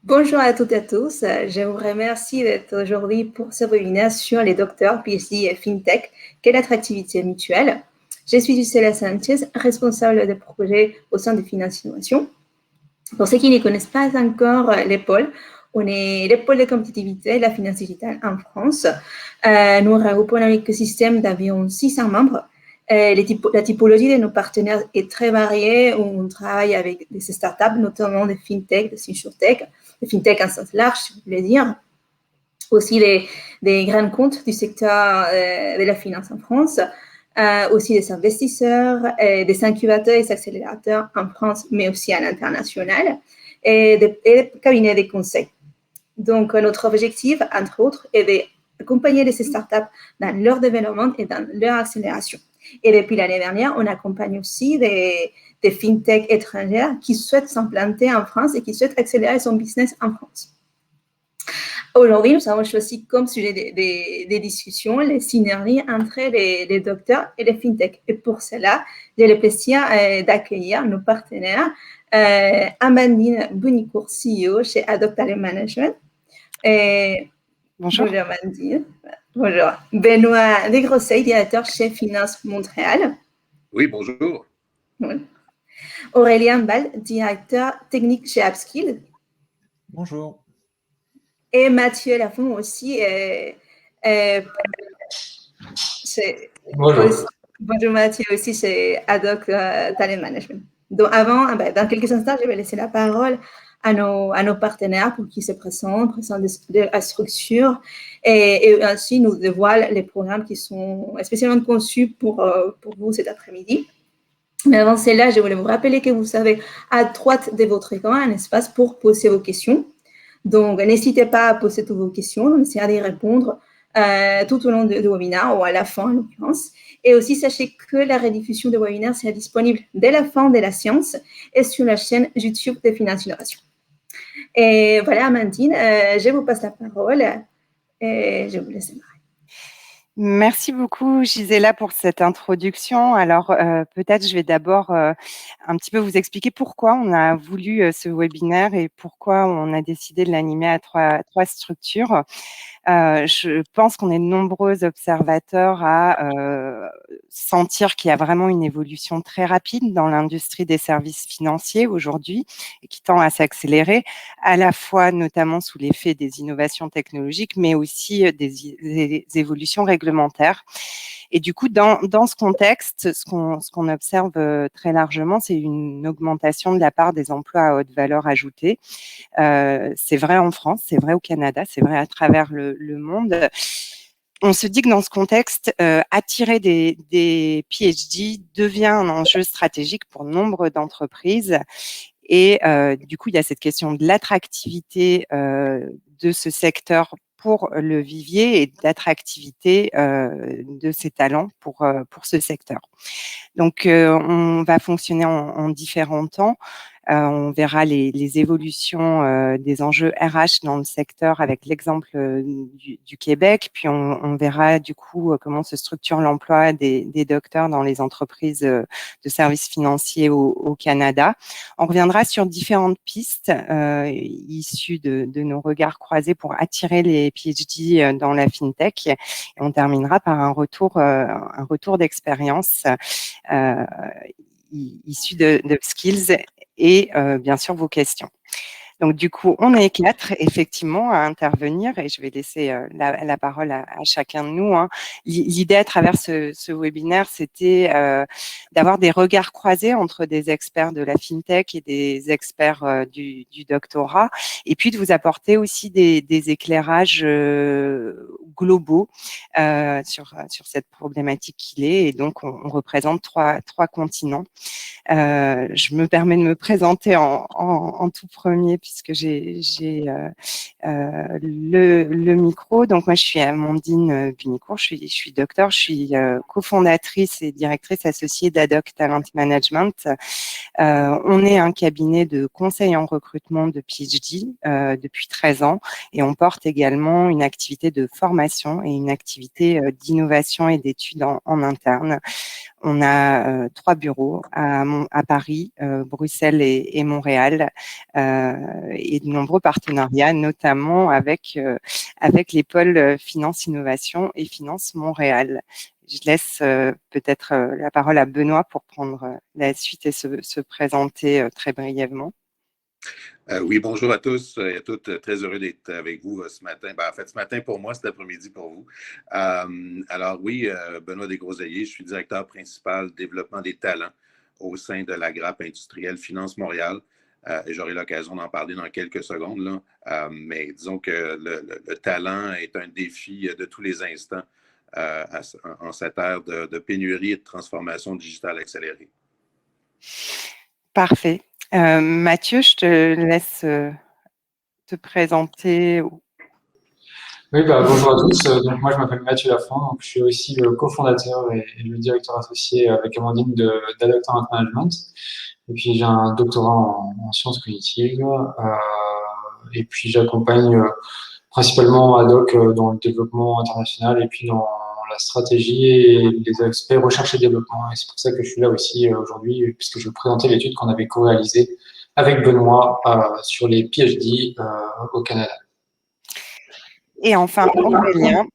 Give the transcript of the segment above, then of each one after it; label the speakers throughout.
Speaker 1: Bonjour à toutes et à tous. Je vous remercie d'être aujourd'hui pour ce webinaire sur les docteurs, PhD et FinTech. Quelle attractivité mutuelle. Je suis Lucella Sanchez, responsable des projets au sein de Finance Innovation. Pour ceux qui ne connaissent pas encore les pôles, on est les pôles de compétitivité de la finance digitale en France. Nous regroupons un écosystème d'environ 600 membres. La typologie de nos partenaires est très variée. On travaille avec des startups, notamment des fintech, des insurtech, des fintech en sens large, si vous voulez dire. Aussi des grands comptes du secteur de la finance en France. Aussi des investisseurs, des incubateurs et des accélérateurs en France, mais aussi à l'international, et des cabinets de conseil. Donc, notre objectif, entre autres, est d'accompagner ces startups dans leur développement et dans leur accélération. Et depuis l'année dernière, on accompagne aussi des fintech étrangères qui souhaitent s'implanter en France et qui souhaitent accélérer son business en France. Aujourd'hui, nous avons choisi comme sujet des discussions les synergies entre les docteurs et les fintech. Et pour cela, j'ai le plaisir d'accueillir nos partenaires, Amandine Bonicourt, CEO chez Adopt Talent Management.
Speaker 2: Bonjour.
Speaker 1: Bonjour Amandine. Bonjour. Benoît Desgrosseilles, directeur chez Finance Montréal.
Speaker 3: Oui, bonjour.
Speaker 1: Aurélien Ball, directeur technique chez Upskill.
Speaker 4: Bonjour.
Speaker 1: Et Mathieu Lafont aussi.
Speaker 3: Bonjour.
Speaker 1: Bonjour Mathieu aussi, c'est Adopt Talent Management. Donc avant, dans quelques instants, je vais laisser la parole à nos partenaires pour qu'ils se présentent de la structure et ainsi nous dévoilent les programmes qui sont spécialement conçus pour vous cet après-midi. Mais avant cela, je voulais vous rappeler que vous avez à droite de votre écran un espace pour poser vos questions. Donc, n'hésitez pas à poser toutes vos questions. On essaiera d'y répondre tout au long du webinaire ou à la fin, en l'occurrence. Et aussi, sachez que la rediffusion du webinaire sera disponible dès la fin de la séance et sur la chaîne YouTube de Finance Innovation. Et voilà, Amandine, je vous passe la parole et je vous laisse démarrer.
Speaker 2: Merci beaucoup, Gisela, pour cette introduction. Alors, peut-être je vais d'abord un petit peu vous expliquer pourquoi on a voulu ce webinaire et pourquoi on a décidé de l'animer à trois structures. Je pense qu'on est de nombreux observateurs à sentir qu'il y a vraiment une évolution très rapide dans l'industrie des services financiers aujourd'hui et qui tend à s'accélérer, à la fois notamment sous l'effet des innovations technologiques, mais aussi des évolutions réglementaires. Et du coup, dans ce contexte, ce qu'on observe très largement, c'est une augmentation de la part des emplois à haute valeur ajoutée. C'est vrai en France, c'est vrai au Canada, c'est vrai à travers le monde. On se dit que dans ce contexte, attirer des PhD devient un enjeu stratégique pour nombre d'entreprises. Et du coup, il y a cette question de l'attractivité de ce secteur pour le vivier et d'attractivité de ces talents pour ce secteur. Donc, on va fonctionner en différents temps. On verra les évolutions des enjeux RH dans le secteur avec l'exemple du Québec, puis on verra du coup comment se structure l'emploi des docteurs dans les entreprises de services financiers au Canada. On reviendra sur différentes pistes issues de nos regards croisés pour attirer les PhD dans la FinTech. Et on terminera par un retour d'expérience issu de Skills et bien sûr vos questions. Donc, du coup, on est 4, effectivement, à intervenir et je vais laisser la parole à chacun de nous. Hein. L'idée à travers ce webinaire, c'était d'avoir des regards croisés entre des experts de la FinTech et des experts du doctorat et puis de vous apporter aussi des éclairages globaux sur cette problématique qu'il est. Et donc, on représente trois continents. Je me permets de me présenter en tout premier puisque j'ai le micro. Donc, moi, je suis Amandine Bunicourt, je suis docteur, je suis cofondatrice et directrice associée d'Adopt Talent Management. On est un cabinet de conseil en recrutement de PhD depuis 13 ans et on porte également une activité de formation et une activité d'innovation et d'études en interne. On a 3 bureaux à Paris, Bruxelles et Montréal, et de nombreux partenariats, notamment avec les pôles Finance Innovation et Finance Montréal. Je laisse peut-être la parole à Benoît pour prendre la suite et se présenter très brièvement.
Speaker 3: Oui, bonjour à tous et à toutes. Très heureux d'être avec vous ce matin. En fait, ce matin pour moi, cet après-midi pour vous. Alors oui, Benoît Desgroseilliers, je suis directeur principal développement des talents au sein de la grappe industrielle Finance Montréal. Et j'aurai l'occasion d'en parler dans quelques secondes, là. Mais disons que le talent est un défi de tous les instants en cette ère de pénurie et de transformation digitale accélérée.
Speaker 2: Parfait. Mathieu, je te laisse te présenter.
Speaker 4: Oui, bonjour à tous. Donc, moi, je m'appelle Mathieu Lafont. Donc, je suis aussi le cofondateur et le directeur associé avec Amandine d'Adaptant Management. Et puis, j'ai un doctorat en sciences cognitives. Et puis, j'accompagne principalement ad hoc dans le développement international et puis dans la stratégie et les aspects recherche et développement. Et c'est pour ça que je suis là aussi aujourd'hui, puisque je vais présenter l'étude qu'on avait co-réalisée avec Benoît sur les PhD au Canada.
Speaker 2: Et enfin, Aurélien.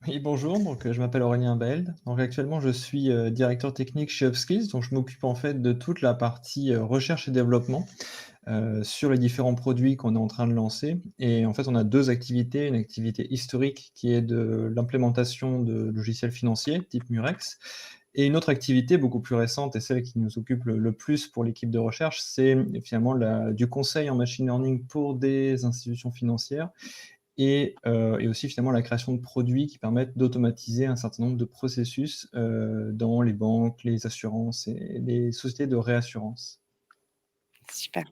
Speaker 5: Oui, bonjour, donc je m'appelle Aurélien Beld. Donc actuellement, je suis directeur technique chez Upskills, donc je m'occupe en fait de toute la partie recherche et développement sur les différents produits qu'on est en train de lancer. Et en fait, on a deux activités, une activité historique qui est de l'implémentation de logiciels financiers type Murex, et une autre activité beaucoup plus récente et celle qui nous occupe le plus pour l'équipe de recherche, c'est finalement du conseil en machine learning pour des institutions financières. Et aussi finalement la création de produits qui permettent d'automatiser un certain nombre de processus dans les banques, les assurances et les sociétés de réassurance.
Speaker 2: Super.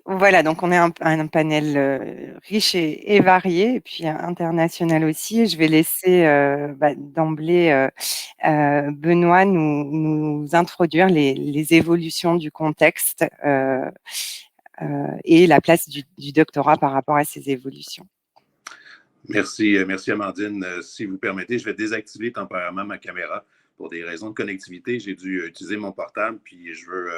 Speaker 2: Voilà, donc on est un panel riche et varié, et puis international aussi. Je vais laisser d'emblée Benoît nous introduire les évolutions du contexte et la place du doctorat par rapport à ces évolutions.
Speaker 3: Merci Amandine. Si vous permettez, je vais désactiver temporairement ma caméra pour des raisons de connectivité. J'ai dû utiliser mon portable, puis je veux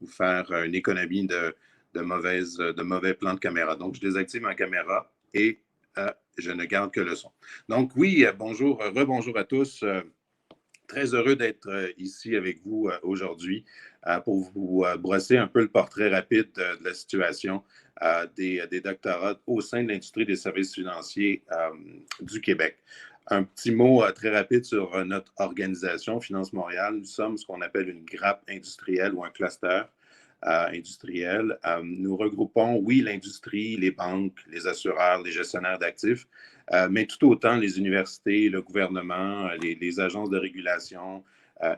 Speaker 3: vous faire une économie de mauvais plans de caméra. Donc, je désactive ma caméra et je ne garde que le son. Donc, oui, bonjour, rebonjour à tous. Très heureux d'être ici avec vous aujourd'hui pour vous brosser un peu le portrait rapide de la situation des doctorats au sein de l'industrie des services financiers du Québec. Un petit mot très rapide sur notre organisation, Finance Montréal. Nous sommes ce qu'on appelle une grappe industrielle ou un cluster industriel. Nous regroupons, oui, l'industrie, les banques, les assureurs, les gestionnaires d'actifs, mais tout autant les universités, le gouvernement, les agences de régulation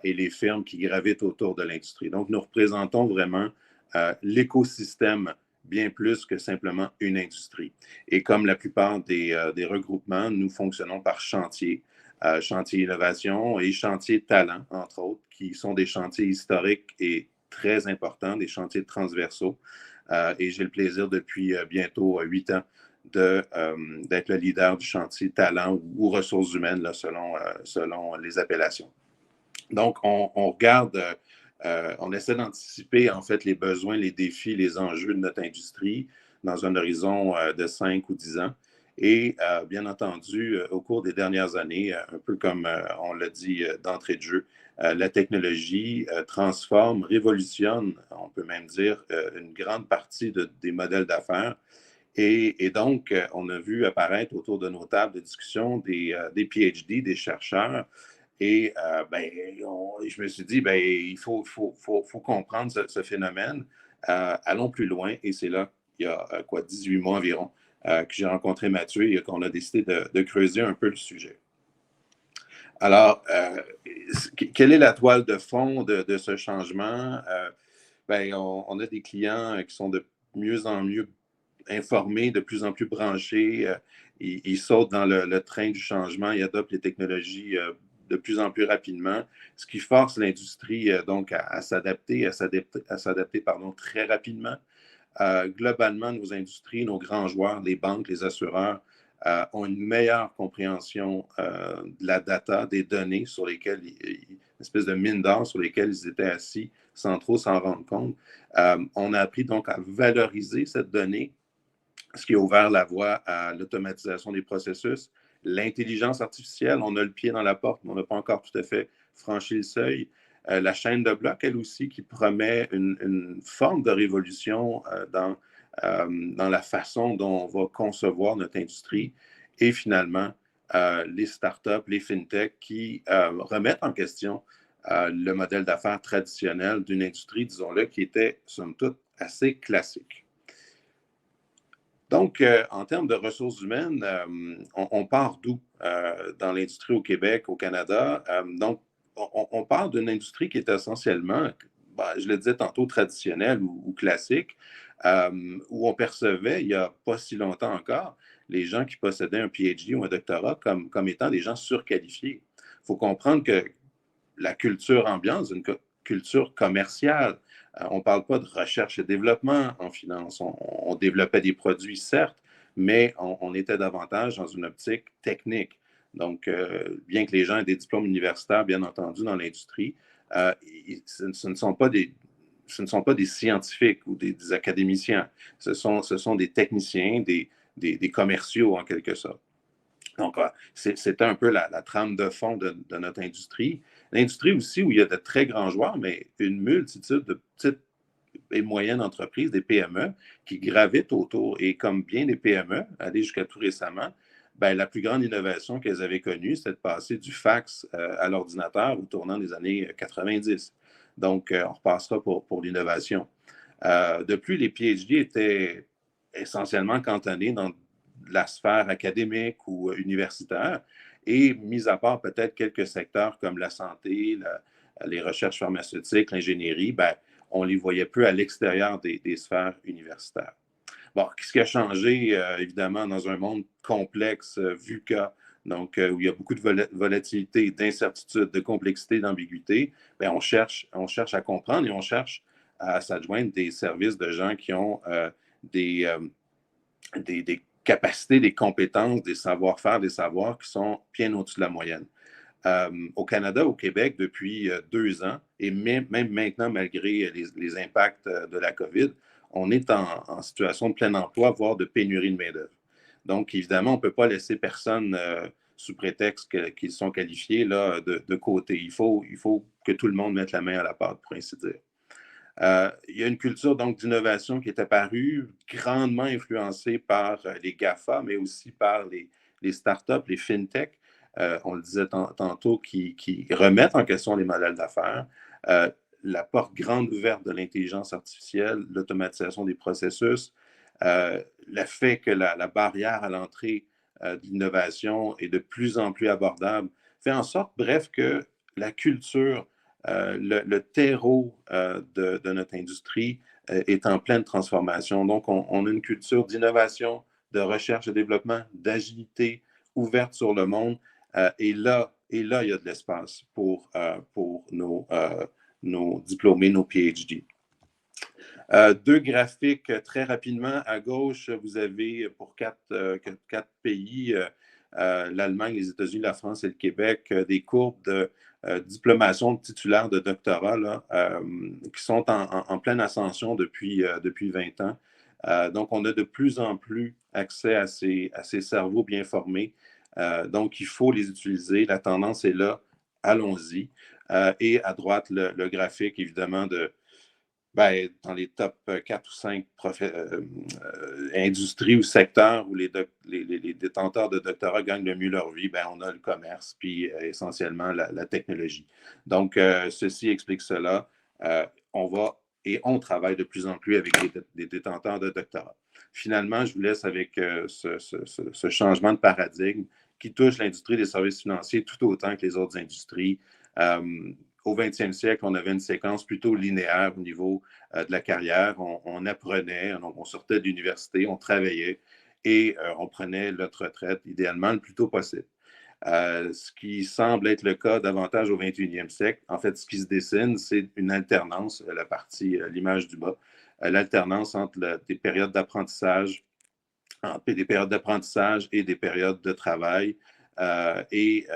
Speaker 3: et les firmes qui gravitent autour de l'industrie. Donc, nous représentons vraiment l'écosystème bien plus que simplement une industrie. Et comme la plupart des regroupements, nous fonctionnons par chantier. Chantier innovation et chantier talent, entre autres, qui sont des chantiers historiques et très importants, des chantiers transversaux. Et j'ai le plaisir depuis bientôt 8 ans d'être le leader du chantier talent ou ressources humaines, là, selon les appellations. Donc, on regarde, on essaie d'anticiper en fait les besoins, les défis, les enjeux de notre industrie dans un horizon de 5 ou 10 ans. Et bien entendu, au cours des dernières années, un peu comme on l'a dit d'entrée de jeu, la technologie transforme, révolutionne, on peut même dire, une grande partie des modèles d'affaires. Et donc, on a vu apparaître autour de nos tables de discussion des PhD, des chercheurs. Et je me suis dit, il faut comprendre ce phénomène. Allons plus loin. Et c'est là, il y a 18 mois environ, que j'ai rencontré Mathieu et qu'on a décidé de creuser un peu le sujet. Alors, quelle est la toile de fond de ce changement? On a des clients qui sont de mieux en mieux informés, de plus en plus branchés. Ils sautent dans le train du changement, ils adoptent les technologies de plus en plus rapidement, ce qui force l'industrie donc à s'adapter très rapidement. Globalement, nos industries, nos grands joueurs, les banques, les assureurs, ont une meilleure compréhension de la data, des données sur lesquelles, une espèce de mine d'or sur lesquelles ils étaient assis sans trop s'en rendre compte. On a appris donc à valoriser cette donnée, ce qui a ouvert la voie à l'automatisation des processus. L'intelligence artificielle, on a le pied dans la porte, mais on n'a pas encore tout à fait franchi le seuil. La chaîne de blocs, elle aussi, qui promet une forme de révolution dans la façon dont on va concevoir notre industrie. Et finalement, les startups, les fintechs qui remettent en question le modèle d'affaires traditionnel d'une industrie, disons-le, qui était, somme toute, assez classique. Donc, en termes de ressources humaines, on part d'où dans l'industrie au Québec, au Canada? Donc, on part d'une industrie qui est essentiellement, je le disais tantôt, traditionnelle ou classique, où on percevait, il n'y a pas si longtemps encore, les gens qui possédaient un PhD ou un doctorat comme étant des gens surqualifiés. Il faut comprendre que la culture ambiante, une culture commerciale. On ne parle pas de recherche et développement en finance. On développait des produits, certes, mais on était davantage dans une optique technique. Donc, bien que les gens aient des diplômes universitaires, bien entendu, dans l'industrie, ce ne sont pas des scientifiques ou des académiciens. Ce sont des techniciens, des commerciaux, en quelque sorte. Donc, c'est un peu la trame de fond de notre industrie. L'industrie aussi où il y a de très grands joueurs, mais une multitude de petites et moyennes entreprises, des PME, qui gravitent autour. Et comme bien des PME, aller jusqu'à tout récemment, la plus grande innovation qu'elles avaient connue, c'était de passer du fax à l'ordinateur au tournant des années 90. Donc, on repassera pour l'innovation. De plus, les PhD étaient essentiellement cantonnés dans la sphère académique ou universitaire, et mis à part peut-être quelques secteurs comme la santé, les recherches pharmaceutiques, l'ingénierie, on les voyait peu à l'extérieur des sphères universitaires. Bon, ce qui a changé, évidemment, dans un monde complexe, VUCA, donc où il y a beaucoup de volatilité, d'incertitude, de complexité, d'ambiguïté, on cherche à comprendre et on cherche à s'adjoindre des services de gens qui ont des capacités, des compétences, des savoir-faire, des savoirs qui sont bien au-dessus de la moyenne. Au Canada, au Québec, depuis 2 ans, et même maintenant, malgré les impacts de la COVID, on est en situation de plein emploi, voire de pénurie de main-d'œuvre. Donc, évidemment, on ne peut pas laisser personne sous prétexte qu'ils sont qualifiés là, de côté. Il faut que tout le monde mette la main à la pâte, pour ainsi dire. Il y a une culture donc d'innovation qui est apparue, grandement influencée par les GAFA, mais aussi par les startups, les fintechs, on le disait tantôt, qui remettent en question les modèles d'affaires. La porte grande ouverte de l'intelligence artificielle, l'automatisation des processus, le fait que la barrière à l'entrée de l'innovation est de plus en plus abordable, fait en sorte, bref, que la culture, le terreau de notre industrie est en pleine transformation. Donc, on a une culture d'innovation, de recherche et développement, d'agilité, ouverte sur le monde. Et là, il y a de l'espace pour nos diplômés, nos PhD. 2 graphiques très rapidement. À gauche, vous avez pour 4 pays, l'Allemagne, les États-Unis, la France et le Québec, des courbes de diplomation de titulaires de doctorat là, qui sont en pleine ascension depuis 20 ans. Donc, on a de plus en plus accès à ces cerveaux bien formés. Donc, il faut les utiliser. La tendance est là. Allons-y. Et à droite, le graphique, évidemment, dans les top 4 ou 5 industries ou secteurs où les détenteurs de doctorat gagnent le mieux leur vie, on a le commerce, puis essentiellement la technologie. Donc, ceci explique cela. On travaille de plus en plus avec des détenteurs de doctorat. Finalement, je vous laisse avec ce changement de paradigme qui touche l'industrie des services financiers tout autant que les autres industries. Au 20e siècle, on avait une séquence plutôt linéaire au niveau de la carrière. On apprenait, on sortait de l'université, on travaillait et on prenait notre retraite idéalement le plus tôt possible. Ce qui semble être le cas davantage au 21e siècle. En fait, ce qui se dessine, c'est une alternance, l'image du bas, l'alternance entre des périodes d'apprentissage des périodes d'apprentissage et des périodes de travail et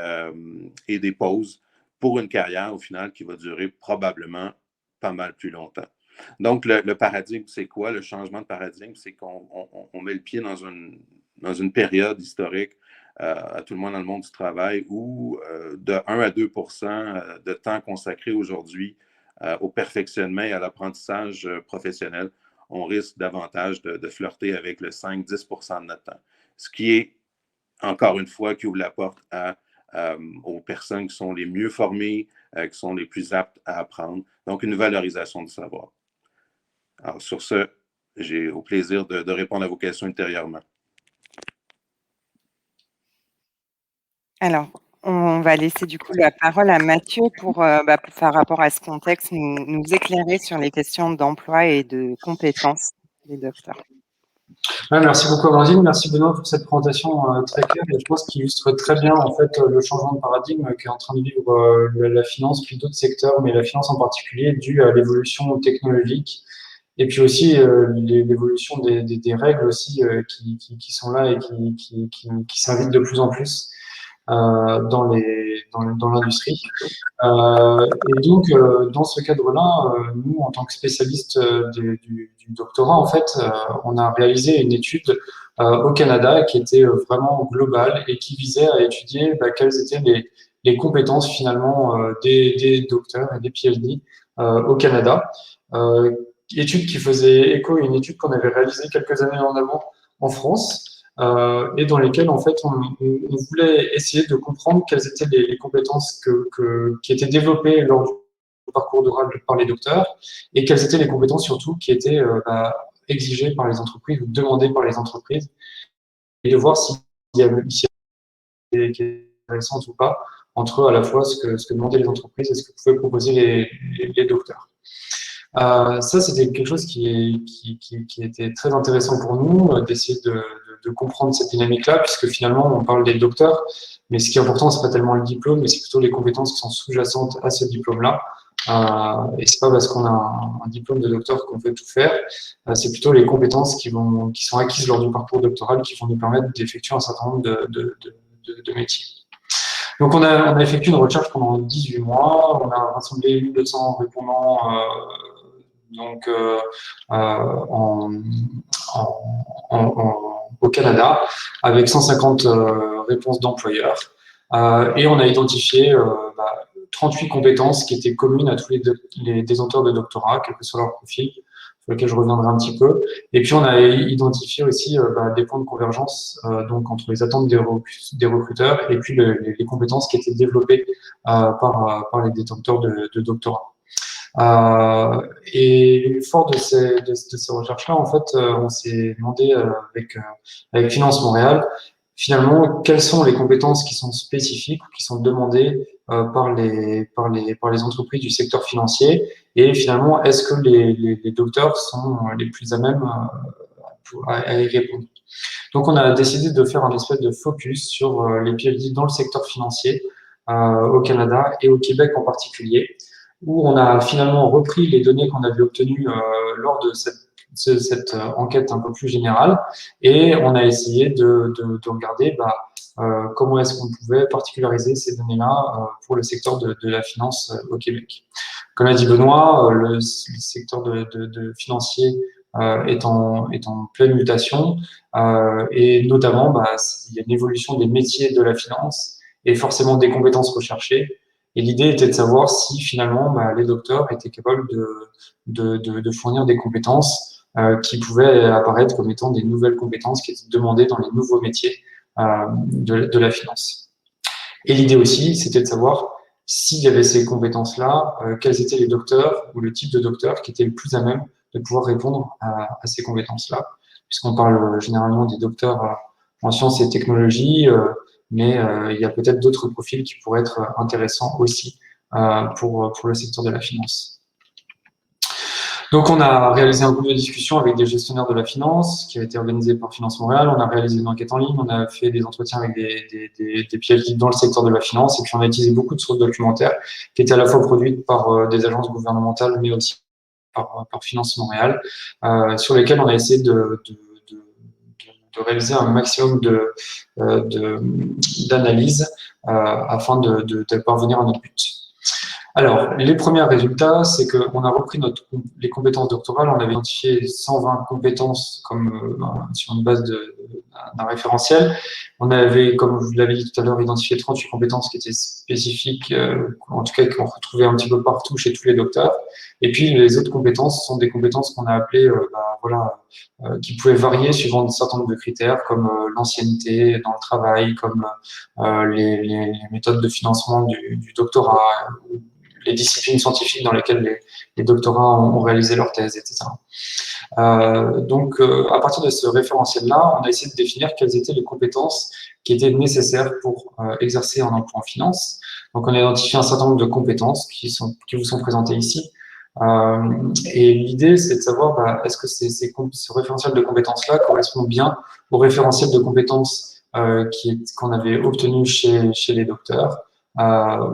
Speaker 3: des pauses pour une carrière, au final, qui va durer probablement pas mal plus longtemps. Donc, le paradigme, c'est quoi? Le changement de paradigme, c'est qu'on met le pied dans une période historique à tout le monde dans le monde du travail où de 1 à 2 de temps consacré aujourd'hui au perfectionnement et à l'apprentissage professionnel, on risque davantage de flirter avec le 5-10 de notre temps. Ce qui est, encore une fois, qui ouvre la porte aux personnes qui sont les mieux formées, qui sont les plus aptes à apprendre. Donc, une valorisation du savoir. Alors, sur ce, j'ai au plaisir de répondre à vos questions ultérieurement.
Speaker 2: Alors, on va laisser du coup la parole à Mathieu pour faire rapport à ce contexte, nous éclairer sur les questions d'emploi et de compétences des docteurs.
Speaker 4: Ouais, merci beaucoup Amandine, merci Benoît pour cette présentation très claire et je pense qu'il illustre très bien en fait le changement de paradigme qu'est en train de vivre la finance puis d'autres secteurs, mais la finance en particulier due à l'évolution technologique et puis aussi l'évolution des règles aussi qui sont là et qui s'invitent de plus en plus dans l'industrie. Et donc, dans ce cadre-là, nous, en tant que spécialistes du doctorat, en fait, on a réalisé une étude au Canada qui était vraiment globale et qui visait à étudier quelles étaient les compétences finalement des docteurs et des PhD au Canada. Étude qui faisait écho à une étude qu'on avait réalisée quelques années en avant en France. Et dans lesquelles en fait on voulait essayer de comprendre quelles étaient les compétences qui étaient développées lors du parcours d'oral par les docteurs et quelles étaient les compétences surtout qui étaient exigées par les entreprises ou demandées par les entreprises et de voir s'il y avait des intéressantes ou pas entre à la fois ce que demandaient les entreprises et ce que pouvaient proposer les docteurs. Ça, c'était quelque chose qui était très intéressant pour nous, d'essayer de comprendre cette dynamique-là, puisque finalement, on parle des docteurs, mais ce qui est important, c'est pas tellement le diplôme, mais c'est plutôt les compétences qui sont sous-jacentes à ce diplôme-là. Et c'est pas parce qu'on a un diplôme de docteur qu'on peut tout faire. C'est plutôt les compétences qui sont acquises lors du parcours doctoral qui vont nous permettre d'effectuer un certain nombre de métiers. Donc, on a effectué une recherche pendant 18 mois. On a rassemblé 1200 répondants au Canada, avec 150 réponses d'employeurs. Et on a identifié 38 compétences qui étaient communes à tous les détenteurs de doctorat, quel que soit leur profil, sur lequel je reviendrai un petit peu. Et puis, on a identifié aussi des points de convergence donc entre les attentes des recruteurs et puis les compétences qui étaient développées par les détenteurs de doctorat. Et fort de ces recherches-là, en fait, on s'est demandé avec Finance Montréal, finalement, quelles sont les compétences qui sont spécifiques ou qui sont demandées par les entreprises du secteur financier, et finalement, est-ce que les docteurs sont les plus à même à y répondre. Donc, on a décidé de faire un espèce de focus sur les PhD dans le secteur financier au Canada et au Québec en particulier, où on a finalement repris les données qu'on avait obtenues lors de cette enquête un peu plus générale, et on a essayé de regarder comment est-ce qu'on pouvait particulariser ces données-là pour le secteur de la finance au Québec. Comme l'a dit Benoît, le secteur de financier est en pleine mutation, et notamment il y a une évolution des métiers de la finance et forcément des compétences recherchées. Et l'idée était de savoir si finalement les docteurs étaient capables de fournir des compétences qui pouvaient apparaître comme étant des nouvelles compétences qui étaient demandées dans les nouveaux métiers de la finance. Et l'idée aussi, c'était de savoir s'il y avait ces compétences-là, quels étaient les docteurs ou le type de docteur qui était le plus à même de pouvoir répondre à ces compétences-là, puisqu'on parle généralement des docteurs en sciences et technologies, mais il y a peut-être d'autres profils qui pourraient être intéressants aussi pour le secteur de la finance. Donc, on a réalisé un groupe de discussion avec des gestionnaires de la finance qui a été organisé par Finance Montréal. On a réalisé une enquête en ligne, on a fait des entretiens avec des PhD dans le secteur de la finance, et puis on a utilisé beaucoup de sources documentaires qui étaient à la fois produites par des agences gouvernementales, mais aussi par Finance Montréal, sur lesquelles on a essayé de réaliser un maximum d'analyses afin de parvenir à notre but. Alors, les premiers résultats, c'est qu'on a repris les compétences doctorales, on avait identifié 120 compétences comme sur une base d'un référentiel. On avait, comme je vous l'avais dit tout à l'heure, identifié 38 compétences qui étaient spécifiques, en tout cas qu'on retrouvait un petit peu partout chez tous les docteurs. Et puis, les autres compétences sont des compétences qu'on a appelées, qui pouvaient varier suivant un certain nombre de critères, comme l'ancienneté dans le travail, comme les méthodes de financement du doctorat, les disciplines scientifiques dans lesquelles les doctorats ont réalisé leur thèse, etc. Donc, à partir de ce référentiel-là, on a essayé de définir quelles étaient les compétences qui étaient nécessaires pour exercer un emploi en finance. Donc, on a identifié un certain nombre de compétences qui vous sont présentées ici. Et l'idée, c'est de savoir, est-ce que ce référentiel de compétences-là correspond bien au référentiel de compétences qu'on avait obtenu chez les docteurs,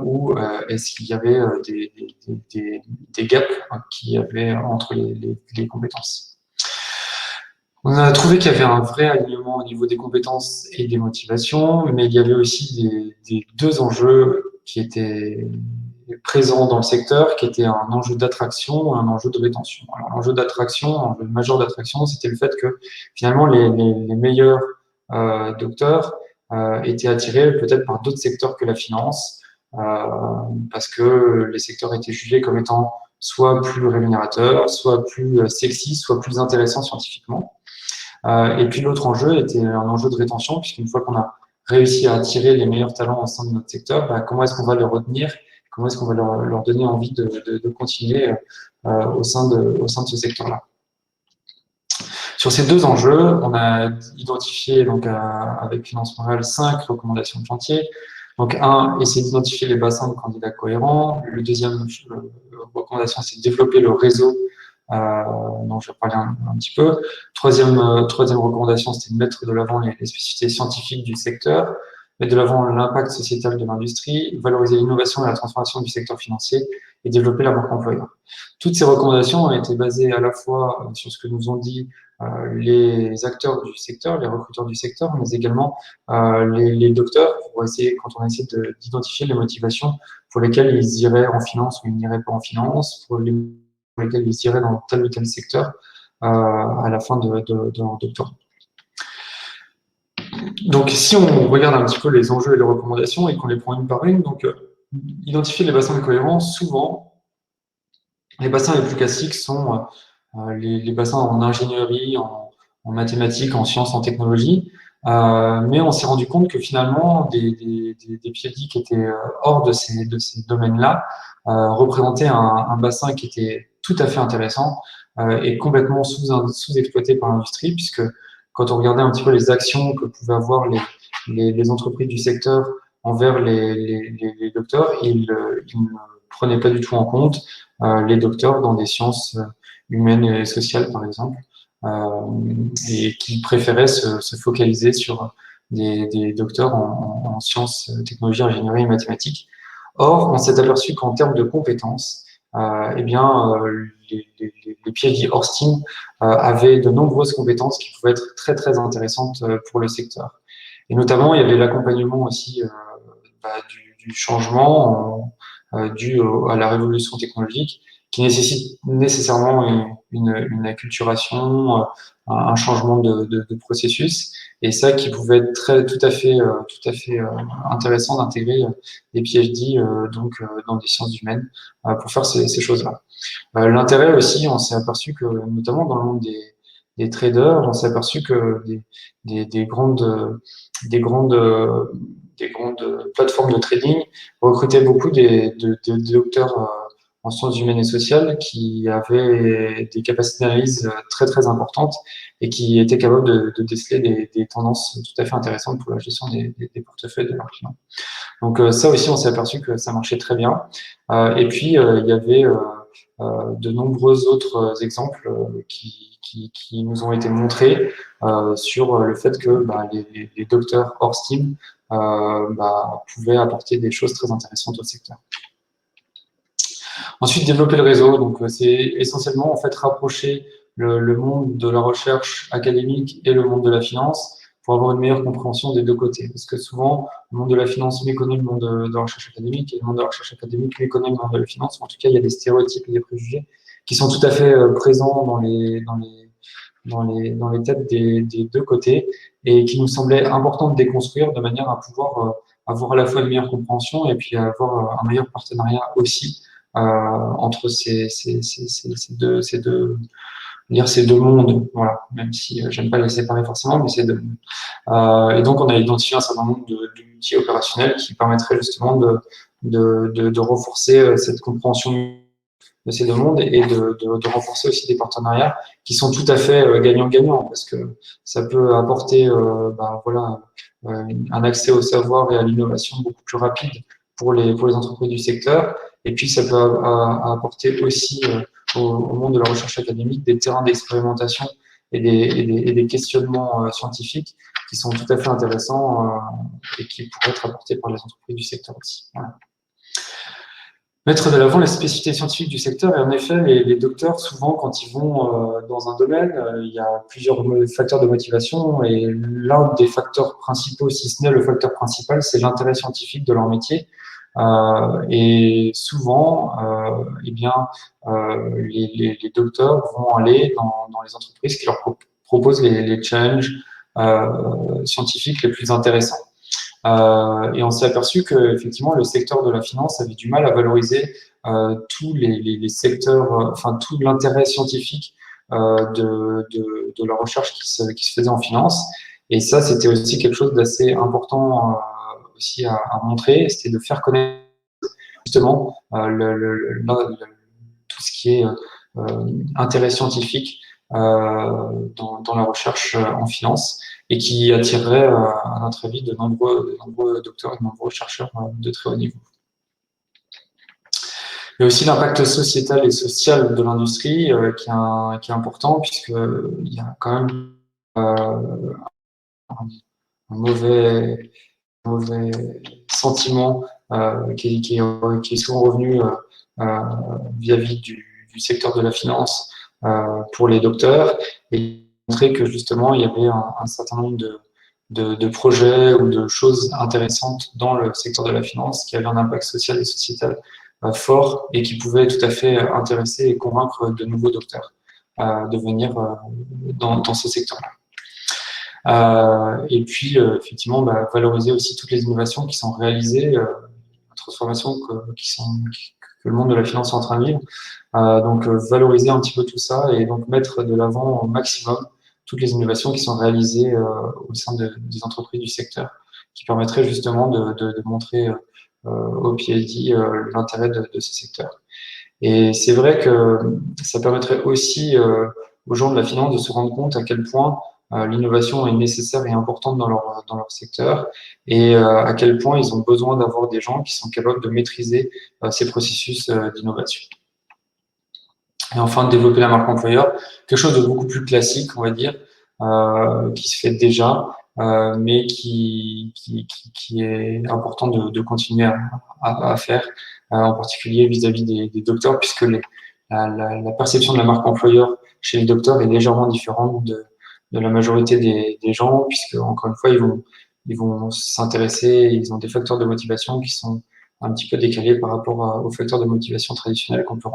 Speaker 4: ou est-ce qu'il y avait des gaps qu'il y avait entre les compétences. On a trouvé qu'il y avait un vrai alignement au niveau des compétences et des motivations, mais il y avait aussi des deux enjeux qui étaient présents dans le secteur, qui étaient un enjeu d'attraction et un enjeu de rétention. Alors, l'enjeu d'attraction, l'enjeu majeur d'attraction, c'était le fait que finalement les meilleurs docteurs étaient attirés peut-être par d'autres secteurs que la finance, parce que les secteurs étaient jugés comme étant soit plus rémunérateurs, soit plus sexy, soit plus intéressants scientifiquement. Et puis l'autre enjeu était un enjeu de rétention, puisqu'une fois qu'on a réussi à attirer les meilleurs talents au sein de notre secteur, comment est-ce qu'on va les retenir, comment est-ce qu'on va leur donner envie de continuer au sein de ce secteur-là. Sur ces deux enjeux, on a identifié donc, avec Finance Montréal 5 recommandations de chantier. Donc, essayer d'identifier les bassins de candidats cohérents. Le deuxième recommandation, c'est de développer le réseau dont je vais parler un petit peu. Troisième recommandation, c'était de mettre de l'avant les spécificités scientifiques du secteur, mettre de l'avant l'impact sociétal de l'industrie, valoriser l'innovation et la transformation du secteur financier et développer la marque employeur. Toutes ces recommandations ont été basées à la fois sur ce que nous ont dit les acteurs du secteur, les recruteurs du secteur, mais également les docteurs, quand on a essayé d'identifier les motivations pour lesquelles ils iraient en finance ou ils n'iraient pas en finance, pour lesquels ils iraient dans tel ou tel secteur à la fin de leur doctorat. Donc, si on regarde un petit peu les enjeux et les recommandations et qu'on les prend une par une, donc identifier les bassins de cohérence, souvent, les bassins les plus classiques sont les bassins en ingénierie, en mathématiques, en sciences, en technologie, mais on s'est rendu compte que finalement, des PhD qui étaient hors de ces domaines-là représentaient un bassin qui était tout à fait intéressant et complètement sous-exploité par l'industrie, puisque quand on regardait un petit peu les actions que pouvaient avoir les entreprises du secteur envers les docteurs, ils ne prenaient pas du tout en compte les docteurs dans des sciences humaines et sociales, par exemple, et qui préféraient se focaliser sur des docteurs en sciences, technologies, ingénierie et mathématiques. Or, on s'est aperçu qu'en termes de compétences, les PhD hors STEAM avaient de nombreuses compétences qui pouvaient être très, très intéressantes pour le secteur. Et notamment, il y avait l'accompagnement aussi du changement dû à la révolution technologique, qui nécessite nécessairement une acculturation, un changement de processus, et ça qui pouvait être tout à fait intéressant d'intégrer des PhD dans des sciences humaines pour faire ces choses-là. L'intérêt aussi, on s'est aperçu que, notamment dans le monde des traders, on s'est aperçu que des grandes plateformes de trading recrutaient beaucoup des docteurs en sciences humaines et sociales qui avaient des capacités d'analyse très très importantes et qui étaient capables de déceler des tendances tout à fait intéressantes pour la gestion des portefeuilles de leurs clients. Donc ça aussi, on s'est aperçu que ça marchait très bien. Et puis, il y avait de nombreux autres exemples qui nous ont été montrés sur le fait que les docteurs hors STEAM pouvaient apporter des choses très intéressantes au secteur. Ensuite, développer le réseau. Donc, c'est essentiellement en fait rapprocher le monde de la recherche académique et le monde de la finance pour avoir une meilleure compréhension des deux côtés. Parce que souvent, le monde de la finance méconnaît le monde de la recherche académique et le monde de la recherche académique méconnaît le monde de la finance. En tout cas, il y a des stéréotypes et des préjugés qui sont tout à fait présents dans les têtes des deux côtés et qui nous semblait important de déconstruire de manière à pouvoir avoir à la fois une meilleure compréhension et puis avoir un meilleur partenariat aussi entre ces deux mondes, voilà, même si j'aime pas les séparer forcément, mais ces deux mondes. Et donc on a identifié un certain nombre d'outils opérationnels qui permettraient justement de renforcer cette compréhension de ces deux mondes et de renforcer aussi des partenariats qui sont tout à fait gagnant-gagnant parce que ça peut apporter un accès au savoir et à l'innovation beaucoup plus rapide pour les entreprises du secteur et puis ça peut apporter aussi au monde de la recherche académique des terrains d'expérimentation et des questionnements scientifiques qui sont tout à fait intéressants et qui pourraient être apportés par les entreprises du secteur aussi. Voilà. Mettre de l'avant les spécificités scientifiques du secteur. Et en effet, les docteurs, souvent, quand ils vont dans un domaine, il y a plusieurs facteurs de motivation. Et l'un des facteurs principaux, si ce n'est le facteur principal, c'est l'intérêt scientifique de leur métier. Et souvent, les docteurs vont aller dans les entreprises qui leur proposent les challenges scientifiques les plus intéressants. Et on s'est aperçu que effectivement le secteur de la finance avait du mal à valoriser tous les secteurs, enfin tout l'intérêt scientifique de la recherche qui se faisait en finance. Et ça, c'était aussi quelque chose d'assez important aussi à montrer, c'était de faire connaître justement tout ce qui est intérêt scientifique dans la recherche en finance et qui attirerait à notre avis de nombreux docteurs et de nombreux chercheurs de très haut niveau. Il y a aussi l'impact sociétal et social de l'industrie qui est important puisqu'il y a quand même un mauvais sentiment qui est souvent revenu vis-à-vis du secteur de la finance pour les docteurs et montrer que justement il y avait un certain nombre de projets ou de choses intéressantes dans le secteur de la finance qui avaient un impact social et sociétal fort et qui pouvaient tout à fait intéresser et convaincre de nouveaux docteurs de venir dans ce secteur-là. Et puis, effectivement, valoriser aussi toutes les innovations qui sont réalisées, la transformation que le monde de la finance est en train de vivre. Donc, valoriser un petit peu tout ça et donc mettre de l'avant au maximum toutes les innovations qui sont réalisées au sein des entreprises du secteur, qui permettraient justement de montrer au PhD l'intérêt de ce secteur. Et c'est vrai que ça permettrait aussi aux gens de la finance de se rendre compte à quel point l'innovation est nécessaire et importante dans leur secteur et à quel point ils ont besoin d'avoir des gens qui sont capables de maîtriser ces processus d'innovation. Et enfin, de développer la marque employeur, quelque chose de beaucoup plus classique, on va dire, qui se fait déjà, mais qui est important de continuer à faire, en particulier vis-à-vis des docteurs, puisque la perception de la marque employeur chez les docteurs est légèrement différente de la majorité des gens, puisque encore une fois, ils vont s'intéresser, ils ont des facteurs de motivation qui sont un petit peu décalés par rapport aux facteurs de motivation traditionnels qu'on peut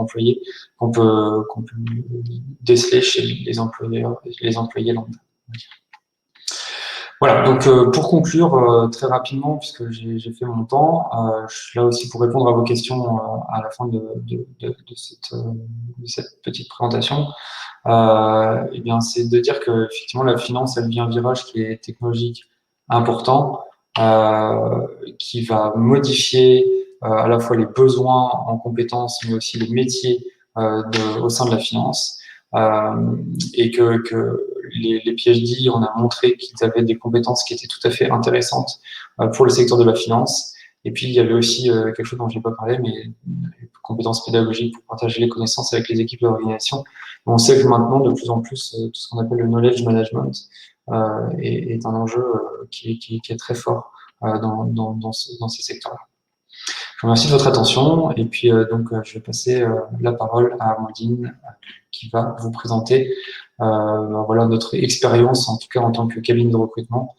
Speaker 4: déceler chez les employés lambda. Voilà, donc pour conclure très rapidement, puisque j'ai fait mon temps, je suis là aussi pour répondre à vos questions à la fin de cette petite présentation. Eh bien, c'est de dire que effectivement la finance, elle vit un virage qui est technologique important, qui va modifier à la fois les besoins en compétences, mais aussi les métiers au sein de la finance, et que les PhD, on a montré qu'ils avaient des compétences qui étaient tout à fait intéressantes pour le secteur de la finance. Et puis, il y avait aussi quelque chose dont je n'ai pas parlé, mais les compétences pédagogiques pour partager les connaissances avec les équipes d'organisation. On sait que maintenant, de plus en plus, tout ce qu'on appelle le knowledge management est un enjeu qui est très fort dans ces secteurs-là. Je vous remercie de votre attention et puis donc je vais passer la parole à Amandine qui va vous présenter voilà, notre expérience, en tout cas en tant que cabinet de recrutement,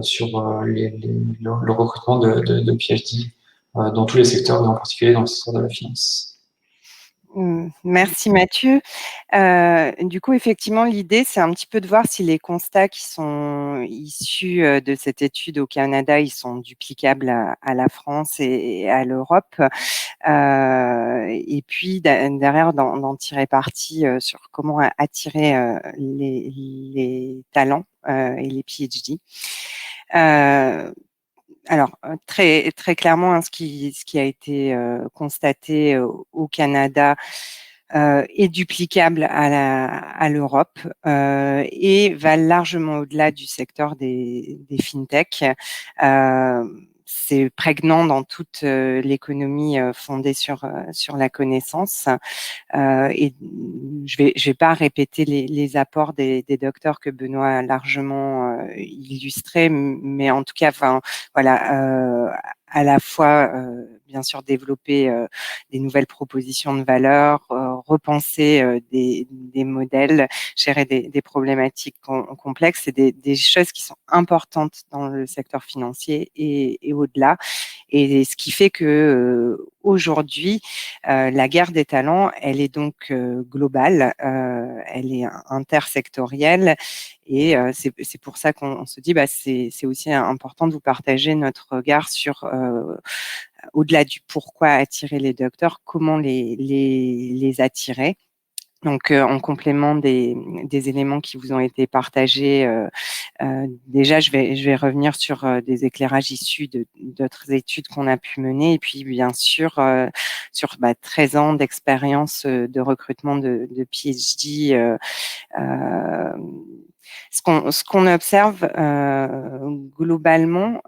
Speaker 4: sur le recrutement de PhD dans tous les secteurs, mais en particulier dans le secteur de la finance.
Speaker 2: Merci Mathieu. Du coup, effectivement, l'idée, c'est un petit peu de voir si les constats qui sont issus de cette étude au Canada, ils sont duplicables à la France et à l'Europe. Et puis, derrière, d'en tirer parti sur comment attirer les talents et les PhD. Alors, très clairement, hein, ce qui a été constaté au Canada est duplicable à l'Europe et va largement au-delà du secteur des fintech. C'est prégnant dans toute l'économie fondée sur la connaissance. Et je vais pas répéter les apports des docteurs que Benoît a largement illustrés, mais en tout cas, enfin voilà, à la fois bien sûr développer des nouvelles propositions de valeur, repenser des modèles, gérer des problématiques complexes, c'est des choses qui sont importantes dans le secteur financier et au-delà. Et ce qui fait que aujourd'hui, la guerre des talents, elle est donc globale, elle est intersectorielle, et c'est pour ça qu'on se dit, bah, c'est aussi important de vous partager notre regard sur au-delà du pourquoi attirer les docteurs, comment les attirer. Donc, en complément des éléments qui vous ont été partagés, déjà, je vais revenir sur des éclairages issus d'autres études qu'on a pu mener, et puis bien sûr sur 13 ans d'expérience de recrutement de PhD. Ce qu'on observe globalement,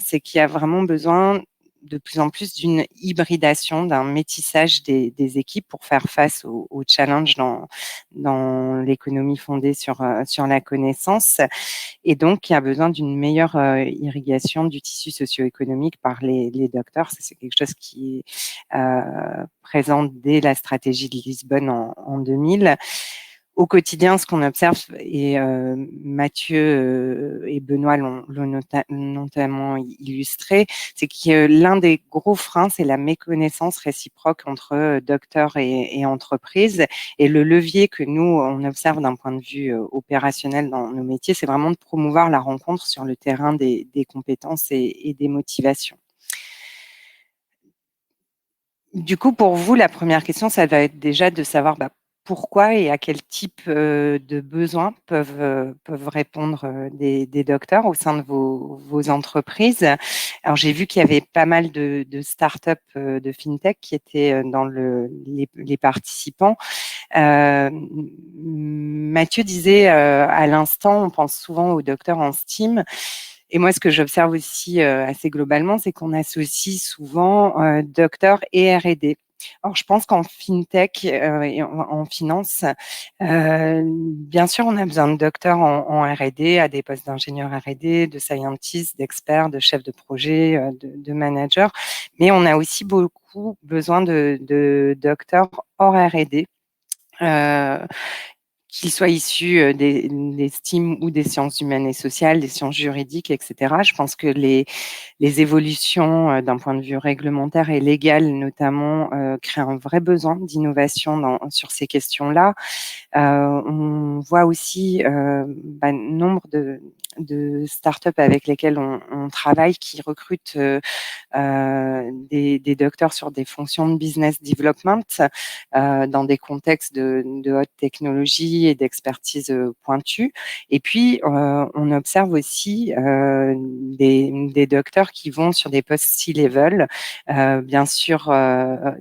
Speaker 2: c'est qu'il y a vraiment besoin de plus en plus d'une hybridation, d'un métissage des équipes pour faire face aux challenges dans l'économie fondée sur la connaissance. Et donc, il y a besoin d'une meilleure irrigation du tissu socio-économique par les docteurs. Ça, c'est quelque chose qui est présent dès la stratégie de Lisbonne en 2000. Au quotidien, ce qu'on observe, et Mathieu et Benoît l'ont notamment illustré, c'est que l'un des gros freins, c'est la méconnaissance réciproque entre docteurs et entreprises. Et le levier que nous, on observe d'un point de vue opérationnel dans nos métiers, c'est vraiment de promouvoir la rencontre sur le terrain des compétences et des motivations. Du coup, pour vous, la première question, ça va être déjà de savoir pourquoi et à quel type de besoins peuvent répondre des docteurs au sein de vos entreprises. Alors, j'ai vu qu'il y avait pas mal de startups de fintech qui étaient dans les participants. Mathieu disait à l'instant, on pense souvent aux docteurs en STEAM. Et moi, ce que j'observe aussi assez globalement, c'est qu'on associe souvent docteur et R&D. Or, je pense qu'en fintech et en finance, bien sûr, on a besoin de docteurs en R&D, à des postes d'ingénieurs R&D, de scientists, d'experts, de chefs de projet, de managers, mais on a aussi beaucoup besoin de docteurs hors R&D. Qu'ils soient issus des STEAM ou des sciences humaines et sociales, des sciences juridiques, etc. Je pense que les évolutions d'un point de vue réglementaire et légal, notamment, créent un vrai besoin d'innovation sur ces questions-là. On voit aussi nombre de startups avec lesquelles on travaille qui recrutent des docteurs sur des fonctions de business development dans des contextes de haute technologie et d'expertise pointue. Et puis, on observe aussi des docteurs qui vont sur des postes C-level, bien sûr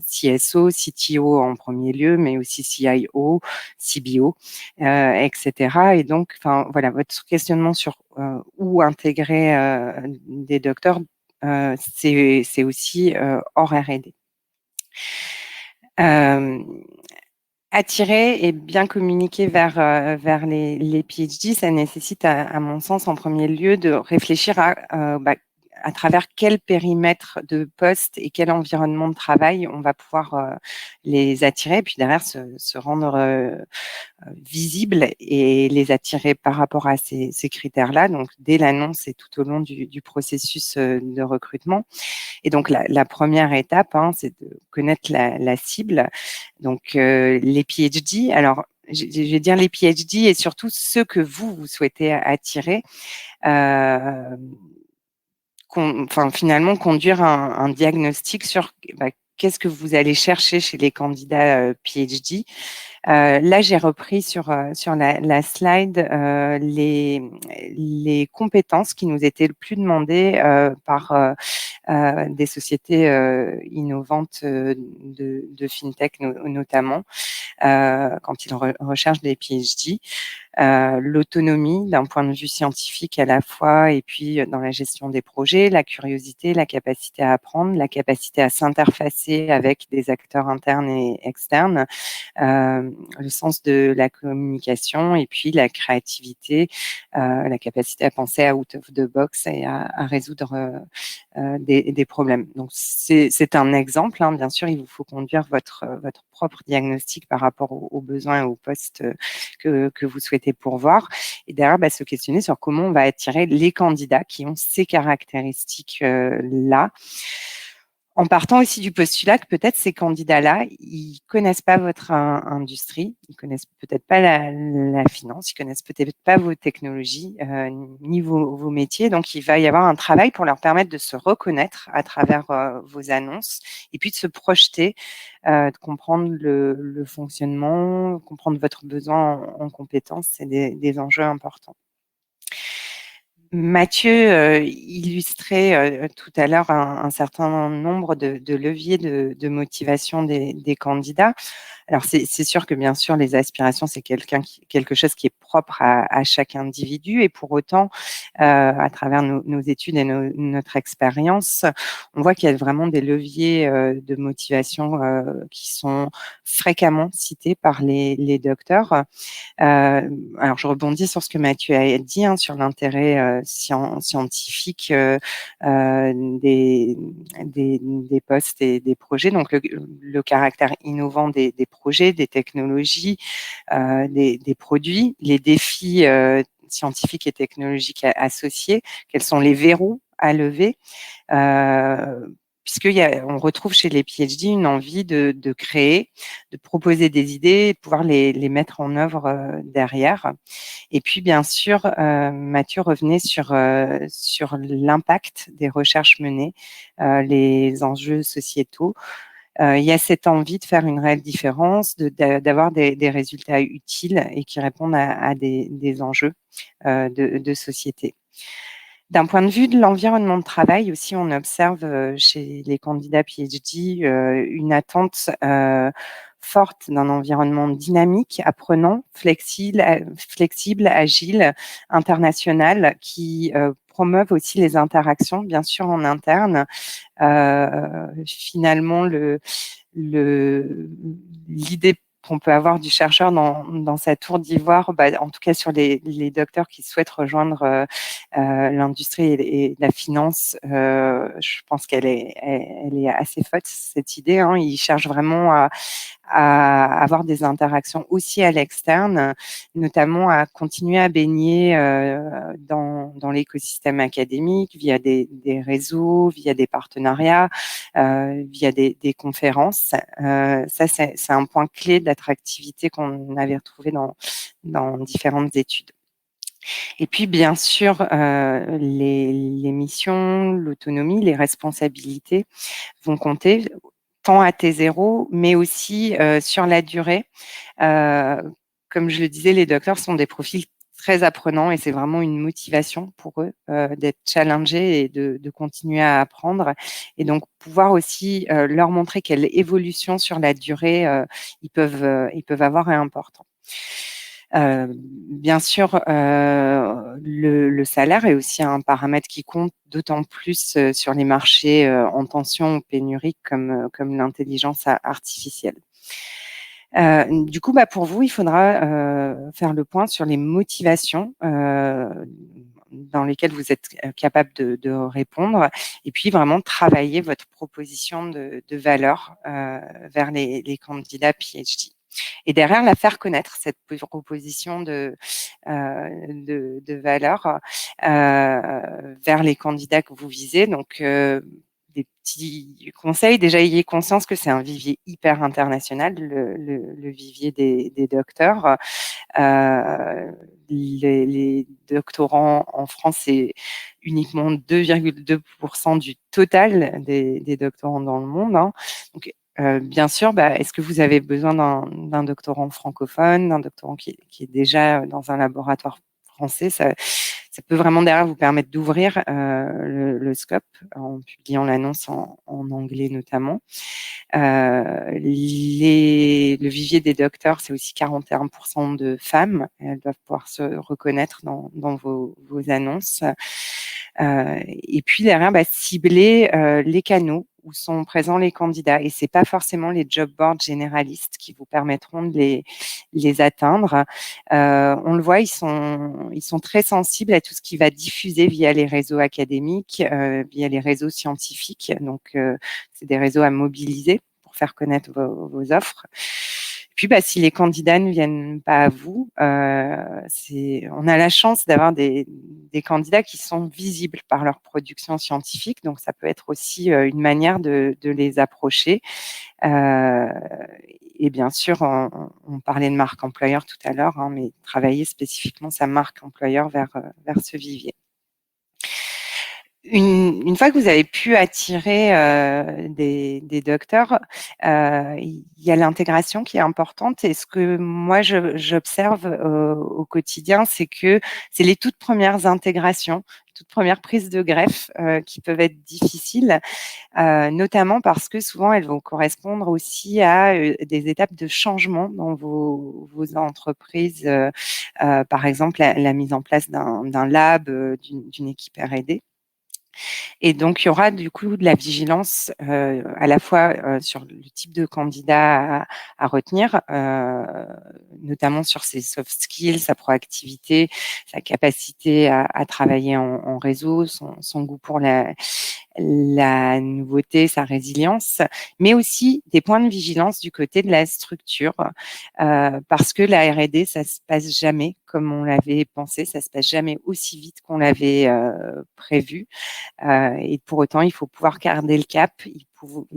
Speaker 2: CSO, CTO en premier lieu, mais aussi CIO, CBO, etc. Et donc, enfin voilà, votre questionnement sur où intégrer des docteurs, c'est aussi hors R&D. Attirer et bien communiquer vers les PhD, ça nécessite, à mon sens, en premier lieu, de réfléchir à travers quel périmètre de poste et quel environnement de travail on va pouvoir les attirer, puis derrière se rendre visibles et les attirer par rapport à ces critères-là, donc dès l'annonce et tout au long du processus de recrutement. Et donc, la première étape, hein, c'est de connaître la cible. Donc, les PhD, alors, je vais dire les PhD et surtout ceux que vous souhaitez attirer. Finalement, conduire un diagnostic sur qu'est-ce que vous allez chercher chez les candidats PhD. Là, j'ai repris sur la slide les compétences qui nous étaient le plus demandées par des sociétés innovantes de FinTech notamment, quand ils recherchent des PhD. L'autonomie d'un point de vue scientifique à la fois et puis dans la gestion des projets, la curiosité, la capacité à apprendre, la capacité à s'interfacer avec des acteurs internes et externes, le sens de la communication et puis la créativité, la capacité à penser out of the box et à résoudre des problèmes. Donc, c'est un exemple. Hein. Bien sûr, il vous faut conduire votre propre diagnostic par rapport aux besoins et aux postes que vous souhaitez pourvoir. Et derrière, se questionner sur comment on va attirer les candidats qui ont ces caractéristiques-là. En partant aussi du postulat que peut-être ces candidats-là, ils connaissent pas votre industrie, ils connaissent peut-être pas la finance, ils connaissent peut-être pas vos technologies ni vos métiers. Donc, il va y avoir un travail pour leur permettre de se reconnaître à travers vos annonces et puis de se projeter, de comprendre le fonctionnement, comprendre votre besoin en compétences. C'est des enjeux importants. Mathieu illustrait tout à l'heure un certain nombre de leviers de motivation des candidats. Alors, c'est sûr que bien sûr, les aspirations, c'est quelque chose qui est propre à chaque individu. Et pour autant, à travers nos études et notre expérience, on voit qu'il y a vraiment des leviers de motivation qui sont fréquemment cités par les docteurs. Alors, je rebondis sur ce que Mathieu a dit, hein, sur l'intérêt scientifique des postes et des projets. Donc, le caractère innovant des projets, des technologies, des produits, les défis scientifiques et technologiques associés, quels sont les verrous à lever, puisqu'on retrouve chez les PhD une envie de créer, de proposer des idées, de pouvoir les mettre en œuvre derrière. Et puis, bien sûr, Mathieu revenait sur l'impact des recherches menées, les enjeux sociétaux. Il y a cette envie de faire une réelle différence, d'avoir des résultats utiles et qui répondent à des enjeux de société. D'un point de vue de l'environnement de travail aussi, on observe chez les candidats PhD une attente forte d'un environnement dynamique, apprenant, flexible, agile, international, qui promeuve aussi les interactions, bien sûr en interne. Finalement, l'idée qu'on peut avoir du chercheur dans sa tour d'ivoire, en tout cas sur les docteurs qui souhaitent rejoindre l'industrie et la finance, je pense qu'elle est assez forte, cette idée. Hein. Ils cherchent vraiment à avoir des interactions aussi à l'externe, notamment à continuer à baigner dans l'écosystème académique via des réseaux, via des partenariats, via des conférences. Ça, c'est un point clé d'attractivité qu'on avait retrouvé dans différentes études. Et puis, bien sûr, les missions, l'autonomie, les responsabilités vont compter tant à T0, mais aussi sur la durée. Comme je le disais, les docteurs sont des profils très apprenants et c'est vraiment une motivation pour eux d'être challengés et de continuer à apprendre. Et donc, pouvoir aussi leur montrer quelle évolution sur la durée ils peuvent avoir est important. Bien sûr, le salaire est aussi un paramètre qui compte d'autant plus sur les marchés en tension ou pénurique comme l'intelligence artificielle. Du coup, pour vous, il faudra faire le point sur les motivations dans lesquels vous êtes capable de répondre, et puis vraiment travailler votre proposition de valeur vers les candidats PhD. Et derrière, la faire connaître, cette proposition de valeur vers les candidats que vous visez. Donc, des petits conseils. Déjà, ayez conscience que c'est un vivier hyper international, le vivier des docteurs. Les doctorants en France, c'est uniquement 2,2% du total des doctorants dans le monde. Hein. Donc, bien sûr, est-ce que vous avez besoin d'un doctorant francophone, d'un doctorant qui est déjà dans un laboratoire français? Ça peut vraiment derrière vous permettre d'ouvrir le scope en publiant l'annonce en anglais notamment. Le vivier des docteurs, c'est aussi 41% de femmes. Elles doivent pouvoir se reconnaître dans vos annonces. Et puis derrière, cibler les canaux où sont présents les candidats. Et c'est pas forcément les job boards généralistes qui vous permettront de les atteindre. On le voit, ils sont très sensibles à tout ce qui va diffuser via les réseaux académiques, via les réseaux scientifiques. Donc, c'est des réseaux à mobiliser pour faire connaître vos offres. Puis, si les candidats ne viennent pas à vous, on a la chance d'avoir des candidats qui sont visibles par leur production scientifique. Donc, ça peut être aussi une manière de les approcher. Et bien sûr, on parlait de marque employeur tout à l'heure, hein, mais travailler spécifiquement sa marque employeur vers ce vivier. Une fois que vous avez pu attirer des docteurs, il y a l'intégration qui est importante. Et ce que moi j'observe au quotidien, c'est que c'est les toutes premières intégrations, toutes premières prises de greffe qui peuvent être difficiles, notamment parce que souvent elles vont correspondre aussi à des étapes de changement dans vos entreprises. Par exemple, la mise en place d'un lab, d'une équipe R&D. Et donc, il y aura du coup de la vigilance à la fois sur le type de candidat à retenir, notamment sur ses soft skills, sa proactivité, sa capacité à travailler en réseau, son goût pour la nouveauté, sa résilience, mais aussi des points de vigilance du côté de la structure, parce que la R&D, ça se passe jamais comme on l'avait pensé, ça se passe jamais aussi vite qu'on l'avait prévu. Et pour autant, il faut pouvoir garder le cap, il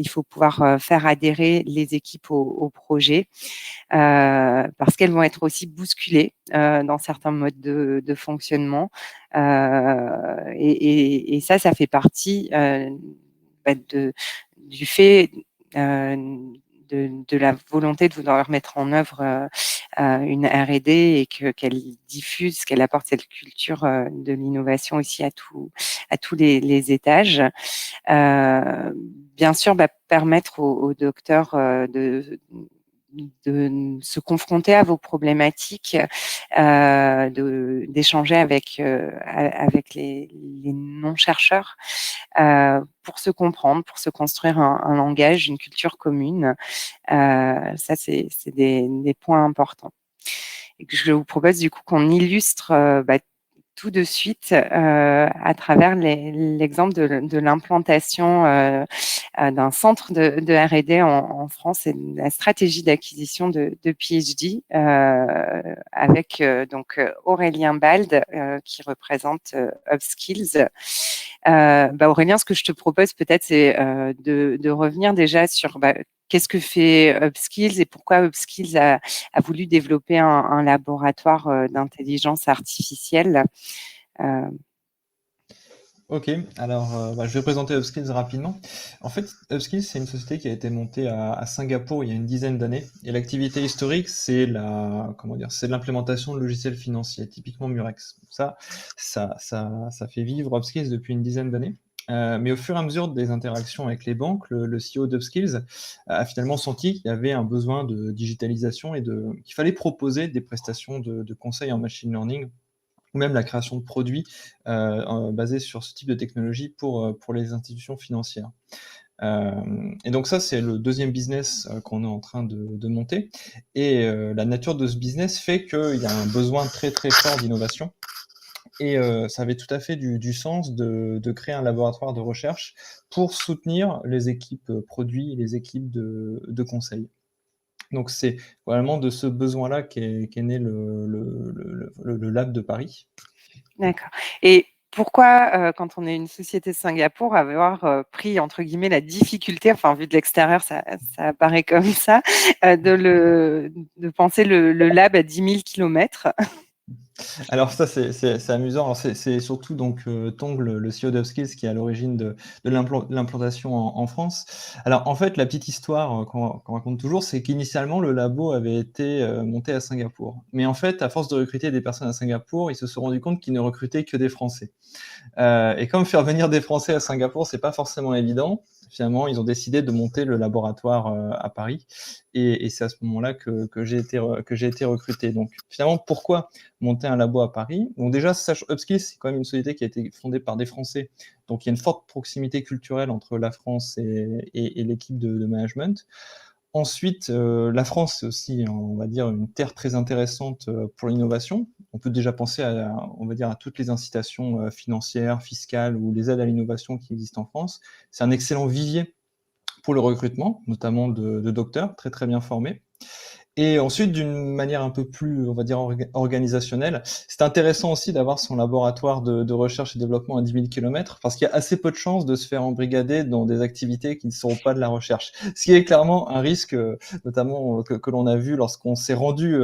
Speaker 2: faut pouvoir faire adhérer les équipes au projet, parce qu'elles vont être aussi bousculées dans certains modes de fonctionnement. Et ça fait partie du fait de la volonté de vouloir mettre en œuvre une R&D et qu'elle diffuse, qu'elle apporte cette culture de l'innovation aussi à tous les étages. Bien sûr, permettre aux docteurs de se confronter à vos problématiques, d'échanger avec les non-chercheurs pour se comprendre, pour se construire un langage, une culture commune. Ça, c'est des points importants. Et que je vous propose du coup qu'on illustre tout de suite à travers l'exemple de l'implantation d'un centre de R&D en France et de la stratégie d'acquisition de PhD avec donc Aurélien Bald qui représente Upskills. Aurélien, ce que je te propose peut-être, c'est de revenir déjà sur qu'est-ce que fait Upskills et pourquoi Upskills a voulu développer un laboratoire d'intelligence artificielle.
Speaker 5: Ok, alors je vais présenter Upskills rapidement. En fait, Upskills, c'est une société qui a été montée à Singapour il y a une dizaine d'années. Et l'activité historique, c'est l'implémentation de logiciels financiers, typiquement Murex. Ça fait vivre Upskills depuis une dizaine d'années. Mais au fur et à mesure des interactions avec les banques, le CEO d'Upskills a finalement senti qu'il y avait un besoin de digitalisation et qu'il fallait proposer des prestations de conseil en machine learning ou même la création de produits basés sur ce type de technologie pour les institutions financières. Et donc ça, c'est le deuxième business qu'on est en train de monter. Et la nature de ce business fait qu'il y a un besoin très très fort d'innovation. Et ça avait tout à fait du sens de créer un laboratoire de recherche pour soutenir les équipes produits et les équipes de conseil. Donc c'est vraiment de ce besoin-là qu'est né le lab de Paris.
Speaker 2: D'accord. Et pourquoi, quand on est une société de Singapour, avoir pris entre guillemets la difficulté, enfin vu de l'extérieur, ça apparaît comme ça, de penser le lab à 10 000 kilomètres?
Speaker 5: Alors ça, c'est amusant. Alors c'est surtout donc Tong, le CEO d'Upskills, qui est à l'origine de l'implantation en France. Alors en fait, la petite histoire qu'on raconte toujours, c'est qu'initialement, le labo avait été monté à Singapour. Mais en fait, à force de recruter des personnes à Singapour, ils se sont rendus compte qu'ils ne recrutaient que des Français. Et comme faire venir des Français à Singapour, c'est pas forcément évident, finalement, ils ont décidé de monter le laboratoire à Paris. Et c'est à ce moment-là que j'ai été recruté. Donc finalement, pourquoi monter un labo à Paris? Donc déjà, Upskills, c'est quand même une société qui a été fondée par des Français. Donc il y a une forte proximité culturelle entre la France et l'équipe de management. Ensuite, la France, c'est aussi, on va dire, une terre très intéressante pour l'innovation. On peut déjà penser on va dire, à toutes les incitations financières, fiscales ou les aides à l'innovation qui existent en France. C'est un excellent vivier pour le recrutement, notamment de docteurs très très bien formés. Et ensuite, d'une manière un peu plus, on va dire, organisationnelle, c'est intéressant aussi d'avoir son laboratoire de recherche et développement à 10 000 km, parce qu'il y a assez peu de chances de se faire embrigader dans des activités qui ne seront pas de la recherche. Ce qui est clairement un risque, notamment que l'on a vu lorsqu'on s'est rendu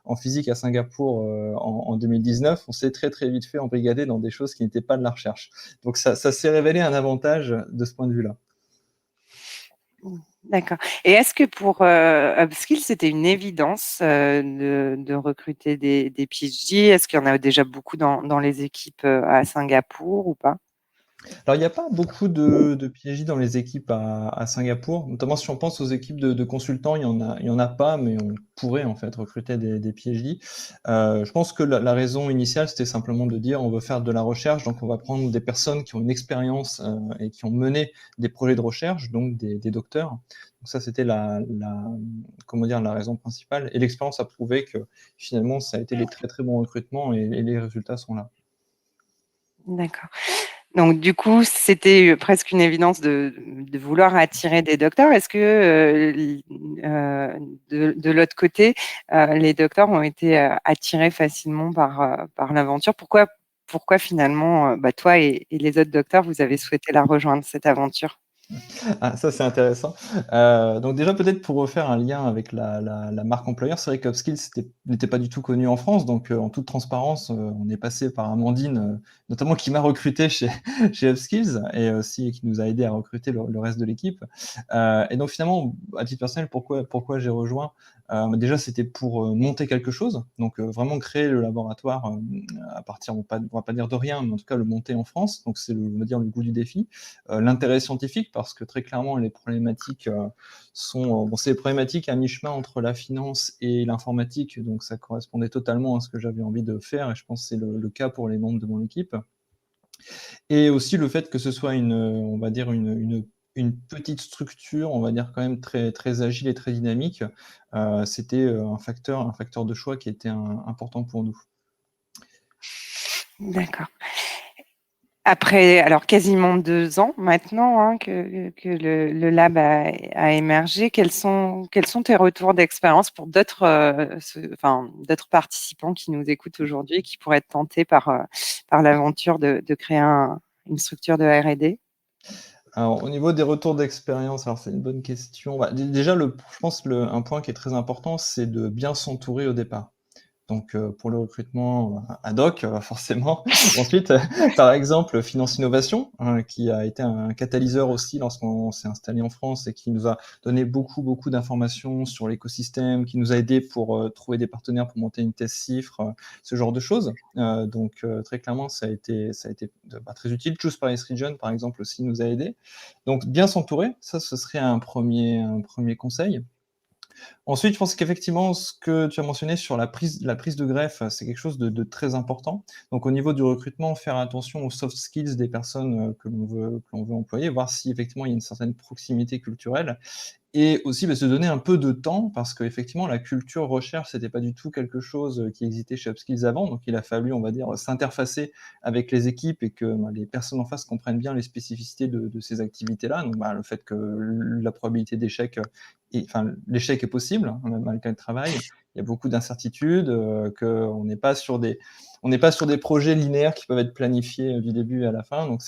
Speaker 5: en physique à Singapour en 2019, on s'est très très vite fait embrigader dans des choses qui n'étaient pas de la recherche. Donc ça s'est révélé un avantage de ce point de vue-là.
Speaker 2: D'accord. Et est-ce que pour Upskills, c'était une évidence de recruter des PhD? Est-ce qu'il y en a déjà beaucoup dans les équipes à Singapour ou pas?
Speaker 5: Alors, il n'y a pas beaucoup de PhD dans les équipes à Singapour, notamment si on pense aux équipes de consultants, il y en a pas, mais on pourrait en fait recruter des PhD. Je pense que la raison initiale, c'était simplement de dire on veut faire de la recherche, donc on va prendre des personnes qui ont une expérience et qui ont mené des projets de recherche, donc des docteurs. Donc ça, c'était comment dire, la raison principale. Et l'expérience a prouvé que finalement, ça a été des très très bons recrutements et les résultats sont là.
Speaker 2: D'accord. Donc, du coup, c'était presque une évidence de vouloir attirer des docteurs. Est-ce que de l'autre côté, les docteurs ont été attirés facilement par l'aventure? Pourquoi finalement, toi et les autres docteurs, vous avez souhaité la rejoindre, cette aventure?
Speaker 5: Ah, ça, c'est intéressant. Donc déjà, peut-être pour refaire un lien avec la marque employeur, c'est vrai qu'Upskills n'était pas du tout connu en France. Donc, en toute transparence, on est passé par Amandine, notamment qui m'a recruté chez Upskills et aussi qui nous a aidé à recruter le reste de l'équipe. Et donc finalement, à titre personnel, pourquoi j'ai rejoint? Déjà, c'était pour monter quelque chose, donc vraiment créer le laboratoire à partir, on va pas dire de rien, mais en tout cas le monter en France. Donc c'est, on va dire, le goût du défi. L'intérêt scientifique, parce que très clairement, les problématiques c'est des problématiques à mi-chemin entre la finance et l'informatique, donc ça correspondait totalement à ce que j'avais envie de faire, et je pense que c'est le cas pour les membres de mon équipe. Et aussi le fait que ce soit on va dire une petite structure, on va dire quand même très, très agile et très dynamique, c'était un facteur de choix qui était important pour nous.
Speaker 2: D'accord. Après, alors quasiment 2 ans maintenant que le lab a émergé, quels sont tes retours d'expérience pour d'autres participants qui nous écoutent aujourd'hui, qui pourraient être tentés par l'aventure de créer une structure de R&D?
Speaker 5: Alors, au niveau des retours d'expérience, alors c'est une bonne question. Bah, déjà, je pense un point qui est très important, c'est de bien s'entourer au départ. Donc, pour le recrutement ad hoc, forcément. Ensuite, par exemple, Finance Innovation, hein, qui a été un catalyseur aussi lorsqu'on s'est installé en France et qui nous a donné beaucoup, beaucoup d'informations sur l'écosystème, qui nous a aidé pour trouver des partenaires pour monter une thèse CIFRE, ce genre de choses. Donc, très clairement, ça a été très utile. Choose Paris Region, par exemple, aussi nous a aidé. Donc, bien s'entourer, ça, ce serait un premier conseil. Ensuite, je pense qu'effectivement, ce que tu as mentionné sur la prise de greffe, c'est quelque chose de très important. Donc au niveau du recrutement, faire attention aux soft skills des personnes que l'on veut employer, voir si effectivement il y a une certaine proximité culturelle. et aussi se donner un peu de temps parce qu'effectivement, la culture recherche, c'était pas du tout quelque chose qui existait chez Upskills avant. Donc, il a fallu, on va dire, s'interfacer avec les équipes et que les personnes en face comprennent bien les spécificités de ces activités-là. Donc, le fait que la probabilité d'échec, l'échec est possible, hein, même malgré le travail. Il y a beaucoup d'incertitudes, qu'on n'est pas sur des projets linéaires qui peuvent être planifiés du début à la fin. Donc,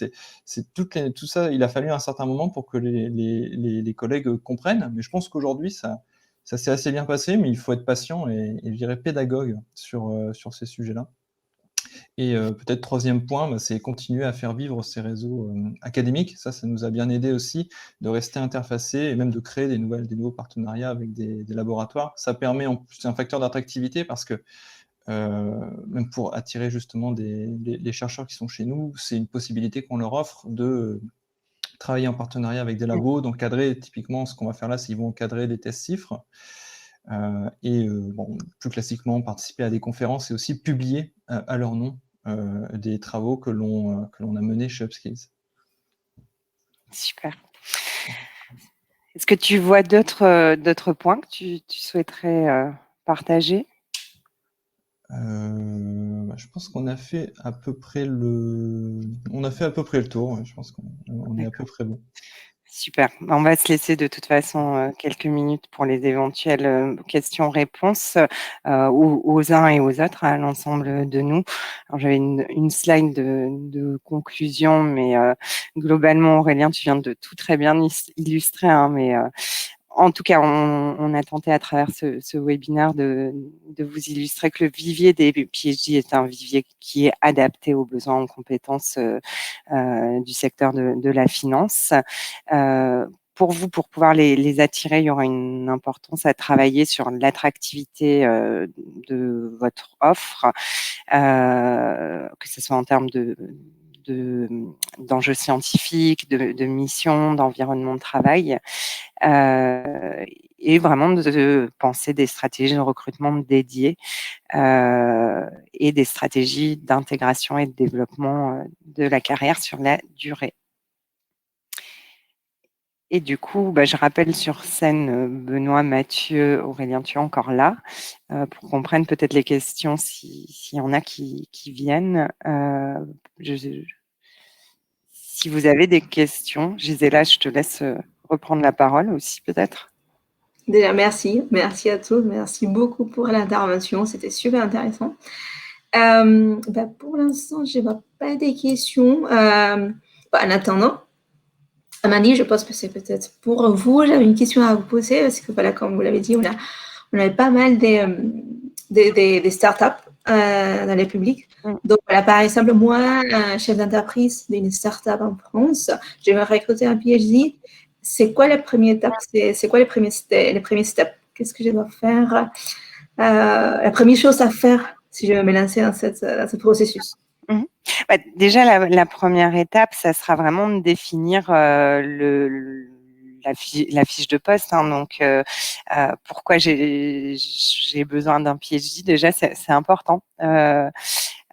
Speaker 5: tout ça, il a fallu un certain moment pour que les collègues comprennent. Mais je pense qu'aujourd'hui, ça s'est assez bien passé, mais il faut être patient et je dirais pédagogue sur ces sujets-là. Et peut-être troisième point, c'est continuer à faire vivre ces réseaux académiques. Ça nous a bien aidé aussi de rester interfacés et même de créer des nouveaux partenariats avec des laboratoires. Ça permet, en plus, c'est un facteur d'attractivité parce que même pour attirer justement les chercheurs qui sont chez nous, c'est une possibilité qu'on leur offre de travailler en partenariat avec des labos, d'encadrer. Typiquement, ce qu'on va faire là, c'est qu'ils vont encadrer des tests CIFRE plus classiquement, participer à des conférences et aussi publier à leur nom des travaux que l'on a menés chez Upskills.
Speaker 2: Super. Est-ce que tu vois d'autres points que tu souhaiterais partager?
Speaker 5: Je pense qu'on a fait à peu près le tour. Ouais, je pense qu'on est à peu près bon.
Speaker 2: Super. On va se laisser de toute façon quelques minutes pour les éventuelles questions-réponses aux uns et aux autres, à l'ensemble de nous. Alors, j'avais une slide de conclusion, mais globalement, Aurélien, tu viens de tout très bien illustrer, hein, mais en tout cas, on a tenté à travers ce webinaire de vous illustrer que le vivier des PhD est un vivier qui est adapté aux besoins en compétences du secteur de la finance. Pour vous, pour pouvoir les attirer, il y aura une importance à travailler sur l'attractivité de votre offre, que ce soit en termes d'enjeux scientifiques, de mission, d'environnement de travail, et vraiment de penser des stratégies de recrutement dédiées et des stratégies d'intégration et de développement de la carrière sur la durée. Et du coup, je rappelle sur scène Benoît, Mathieu, Aurélien, tu es encore là, pour qu'on prenne peut-être les questions s'il y en a qui viennent. Si vous avez des questions, Gisela, je te laisse reprendre la parole aussi peut-être.
Speaker 1: Déjà, merci à tous, merci beaucoup pour l'intervention, c'était super intéressant. Pour l'instant, je n'ai pas des questions. En attendant, Amandine, je pense que c'est peut-être pour vous. J'avais une question à vous poser parce que, voilà, comme vous l'avez dit, on a pas mal des startups dans les publics. Donc, voilà, par exemple, moi, chef d'entreprise d'une startup en France, je vais recruter un PhD. C'est quoi la première étape? C'est quoi les premiers steps? Qu'est-ce que je dois faire? La première chose à faire si je veux me lancer dans ce processus?
Speaker 2: Déjà, la première étape, ça sera vraiment de définir la fiche de poste. Hein, donc, pourquoi j'ai besoin d'un PhD, déjà, c'est important.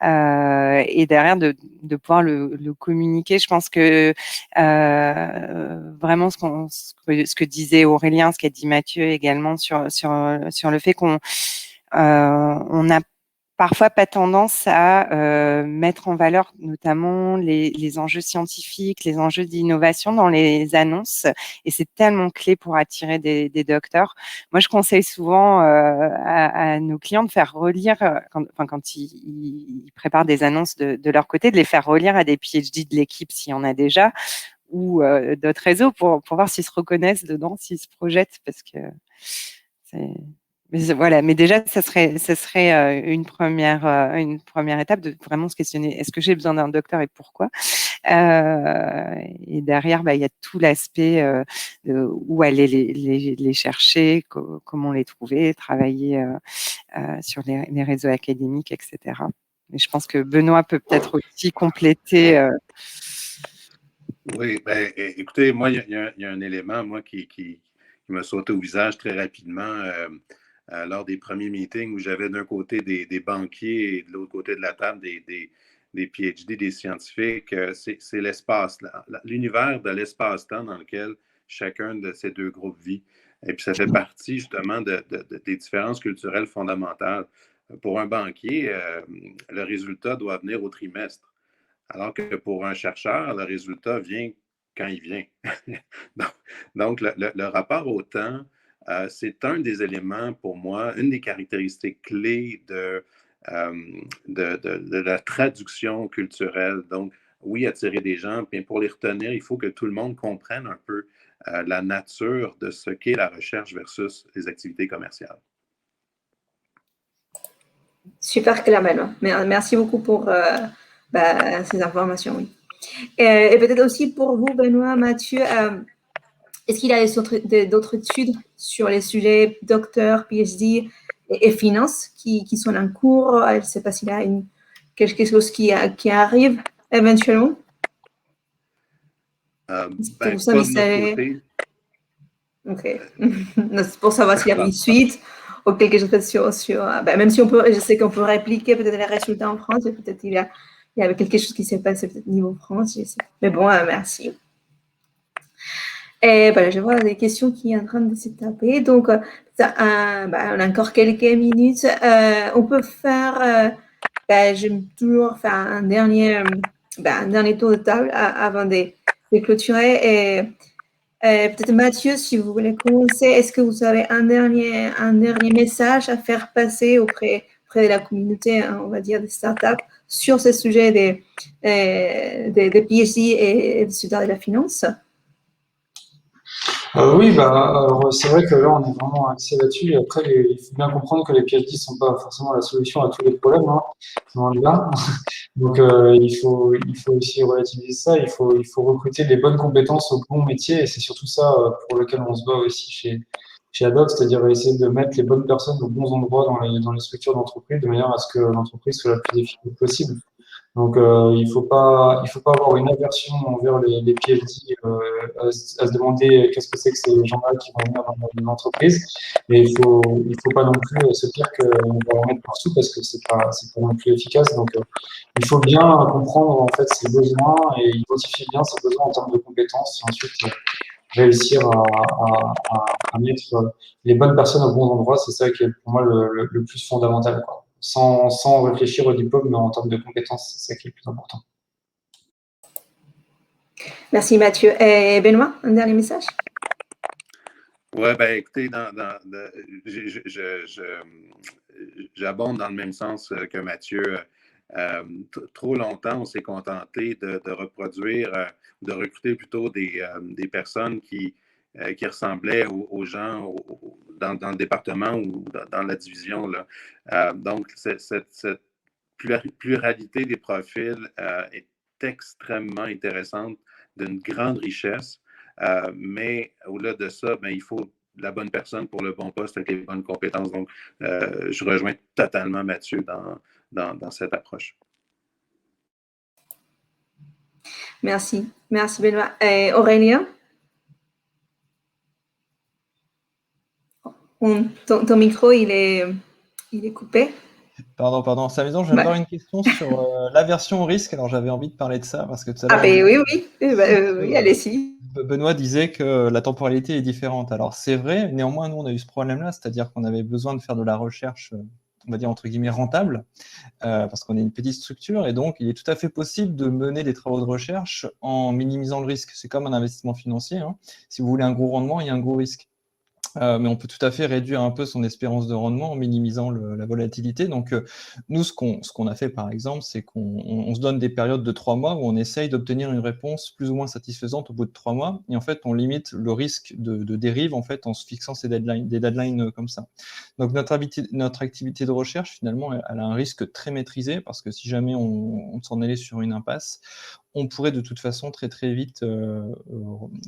Speaker 2: Et derrière, de pouvoir le communiquer. Je pense que vraiment ce que disait Aurélien, ce qu'a dit Mathieu également sur le fait qu'on a parfois pas tendance à mettre en valeur notamment les enjeux scientifiques, les enjeux d'innovation dans les annonces, et c'est tellement clé pour attirer des docteurs. Moi, je conseille souvent à nos clients de faire relire, quand ils préparent des annonces de leur côté, de les faire relire à des PhD de l'équipe s'il y en a déjà, ou d'autres réseaux pour voir s'ils se reconnaissent dedans, s'ils se projettent, parce que c'est... Voilà, mais déjà, ça serait une première étape de vraiment se questionner, est-ce que j'ai besoin d'un docteur et pourquoi? Et derrière, il y a tout l'aspect où aller les chercher, comment les trouver, travailler sur les réseaux académiques, etc. Mais je pense que Benoît peut peut-être aussi compléter.
Speaker 3: Oui, écoutez, moi, il y a un élément, moi, qui m'a sauté au visage très rapidement lors des premiers meetings où j'avais d'un côté des banquiers et de l'autre côté de la table des PhD, des scientifiques. C'est l'espace, l'univers de l'espace-temps dans lequel chacun de ces deux groupes vit. Et puis, ça fait partie justement des différences culturelles fondamentales. Pour un banquier, le résultat doit venir au trimestre, alors que pour un chercheur, le résultat vient quand il vient. Donc, le rapport au temps, c'est un des éléments pour moi, une des caractéristiques clés de la traduction culturelle. Donc, oui, attirer des gens, mais pour les retenir, il faut que tout le monde comprenne un peu la nature de ce qu'est la recherche versus les activités commerciales.
Speaker 1: Super clair, Benoît. Merci beaucoup pour ces informations. Oui. Et peut-être aussi pour vous, Benoît, Mathieu, est-ce qu'il y a d'autres études sur les sujets docteur, PhD et finance qui sont en cours? Je ne sais pas s'il y a quelque chose qui arrive éventuellement.
Speaker 3: Pas de notre côté.
Speaker 1: Ok. C'est pour savoir s'il y a une suite ou quelque chose sur même si je sais qu'on peut répliquer peut-être les résultats en France, peut-être il y avait quelque chose qui s'est passé peut-être niveau France, je sais. Mais bon, merci. Et je vois des questions qui sont en train de se taper. Donc, on a encore quelques minutes. On peut faire, j'aime toujours faire un dernier tour de table avant de clôturer. Et peut-être Mathieu, si vous voulez commencer, est-ce que vous avez un dernier message à faire passer auprès de la communauté, hein, on va dire, des startups sur ce sujet des PhD et des études de la finance?
Speaker 4: Oui, alors, c'est vrai que là, on est vraiment axé là-dessus. Et après, il faut bien comprendre que les PhD ne sont pas forcément la solution à tous les problèmes, hein, là. Donc, il faut aussi relativiser ça. Il faut recruter les bonnes compétences au bon métier. Et c'est surtout ça pour lequel on se bat aussi chez Adobe, c'est-à-dire essayer de mettre les bonnes personnes aux bons endroits dans les structures d'entreprise, de manière à ce que l'entreprise soit la plus efficace possible. Donc, il faut pas avoir une aversion envers les PhD, à se demander qu'est-ce que c'est que ces gens-là qui vont venir dans une entreprise. Et il faut pas non plus se dire qu'on va en mettre partout parce que c'est pas non plus efficace. Donc, il faut bien comprendre en fait ses besoins et identifier bien ses besoins en termes de compétences et ensuite réussir à mettre les bonnes personnes au bon endroit. C'est ça qui est pour moi le plus fondamental, quoi. Sans réfléchir au diplôme, mais en termes de compétences, c'est ça qui est le plus important.
Speaker 1: Merci Mathieu. Et Benoît, un dernier message?
Speaker 3: Oui, écoutez, j'abonde dans le même sens que Mathieu. Trop longtemps, on s'est contenté de reproduire, de recruter plutôt des personnes qui ressemblaient aux gens dans le département ou dans la division, là. Donc, cette pluralité des profils est extrêmement intéressante, d'une grande richesse. Mais au-delà de ça, il faut la bonne personne pour le bon poste avec les bonnes compétences. Donc, je rejoins totalement Mathieu dans cette approche.
Speaker 1: Merci. Merci Benoît. Et Aurélien? Ton micro, il est coupé.
Speaker 5: Pardon, c'est amusant, je viens de voir une question sur l'aversion au risque. Alors, j'avais envie de parler de ça parce que tout à l'heure.
Speaker 1: Oui, allez-y.
Speaker 5: Benoît disait que la temporalité est différente. Alors, c'est vrai, néanmoins, nous, on a eu ce problème-là, c'est-à-dire qu'on avait besoin de faire de la recherche, on va dire, entre guillemets, rentable, parce qu'on est une petite structure, et donc, il est tout à fait possible de mener des travaux de recherche en minimisant le risque. C'est comme un investissement financier, hein. Si vous voulez un gros rendement, il y a un gros risque. Mais on peut tout à fait réduire un peu son espérance de rendement en minimisant la volatilité. Donc, nous, ce qu'on a fait, par exemple, c'est qu'on se donne des périodes de 3 mois où on essaye d'obtenir une réponse plus ou moins satisfaisante au bout de 3 mois. Et en fait, on limite le risque de dérive en fait, en se fixant des deadlines comme ça. Donc, notre activité de recherche, finalement, elle a un risque très maîtrisé parce que si jamais on s'en allait sur une impasse, on pourrait de toute façon très, très vite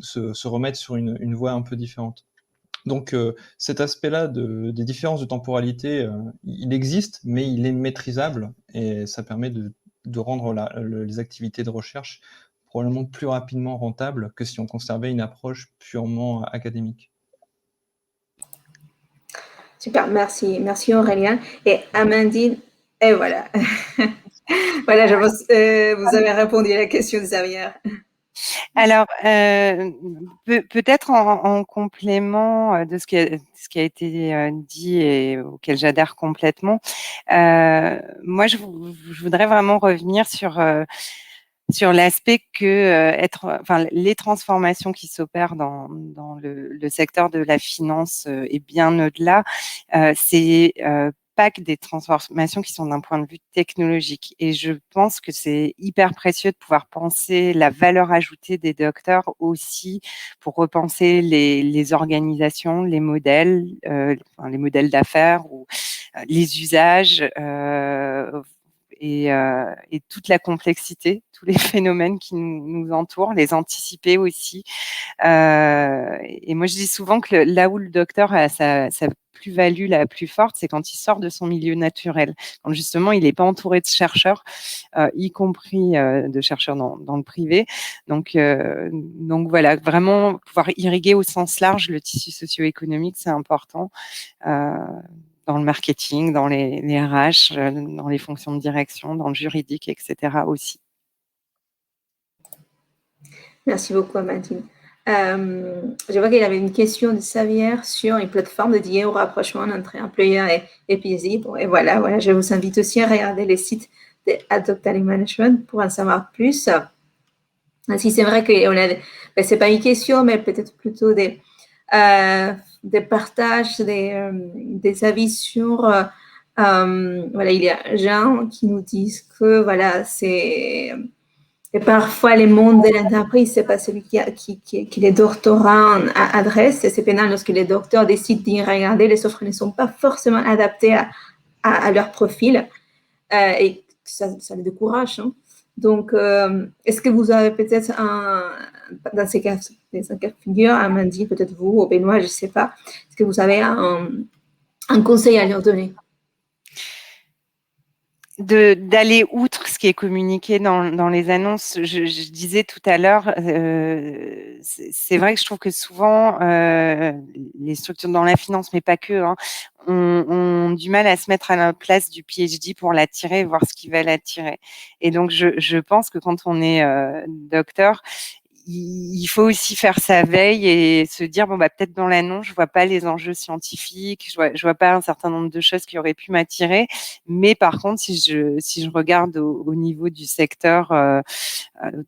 Speaker 5: se remettre sur une voie un peu différente. Donc, cet aspect-là des différences de temporalité, il existe, mais il est maîtrisable et ça permet de rendre les activités de recherche probablement plus rapidement rentables que si on conservait une approche purement académique.
Speaker 1: Super, merci Aurélien. Et Amandine, et voilà. Voilà, je pense vous avez répondu à la question de Xavier.
Speaker 2: Alors, peut-être en complément de ce qui a été dit et auquel j'adhère complètement, moi, je voudrais vraiment revenir sur l'aspect que les transformations qui s'opèrent dans le secteur de la finance et bien au-delà, c'est pas que des transformations qui sont d'un point de vue technologique. Et je pense que c'est hyper précieux de pouvoir penser la valeur ajoutée des docteurs aussi pour repenser les organisations, les modèles d'affaires ou les usages et toute la complexité, tous les phénomènes qui nous entourent, les anticiper aussi. Et moi, je dis souvent que là où le docteur a sa plus-value la plus forte, c'est quand il sort de son milieu naturel, quand justement il n'est pas entouré de chercheurs, y compris de chercheurs dans le privé. Donc voilà, vraiment pouvoir irriguer au sens large le tissu socio-économique, c'est important. Dans le marketing, dans les RH, dans les fonctions de direction, dans le juridique, etc. aussi.
Speaker 1: Merci beaucoup, Amandine. Je vois qu'il y avait une question de Xavier sur une plateforme dédiée au rapprochement entre employeurs et PSI. Bon, et voilà, je vous invite aussi à regarder les sites de Adopt Talent Management pour en savoir plus. Si c'est vrai que c'est pas une question, mais peut-être plutôt des partages, des avis sur il y a gens qui nous disent que et parfois les mondes de l'entreprise, c'est pas celui qui les doctorants adressent. C'est pénal lorsque les docteurs décident d'y regarder, les offres ne sont pas forcément adaptées à leur profil et ça les décourage. Hein. Donc, est-ce que vous avez peut-être dans ces cas de figure, Amandine, peut-être vous, ou Benoît, je ne sais pas, est-ce que vous avez un conseil à leur donner?
Speaker 2: D'aller outre ce qui est communiqué dans les annonces. Je disais tout à l'heure, c'est vrai que je trouve que souvent les structures dans la finance, mais pas que, ont du mal à se mettre à la place du PhD pour l'attirer, voir ce qu'ils veulent attirer. Et donc je pense que quand on est docteur, il faut aussi faire sa veille et se dire peut-être dans l'annonce je vois pas les enjeux scientifiques, je vois pas un certain nombre de choses qui auraient pu m'attirer, mais par contre si je regarde au niveau du secteur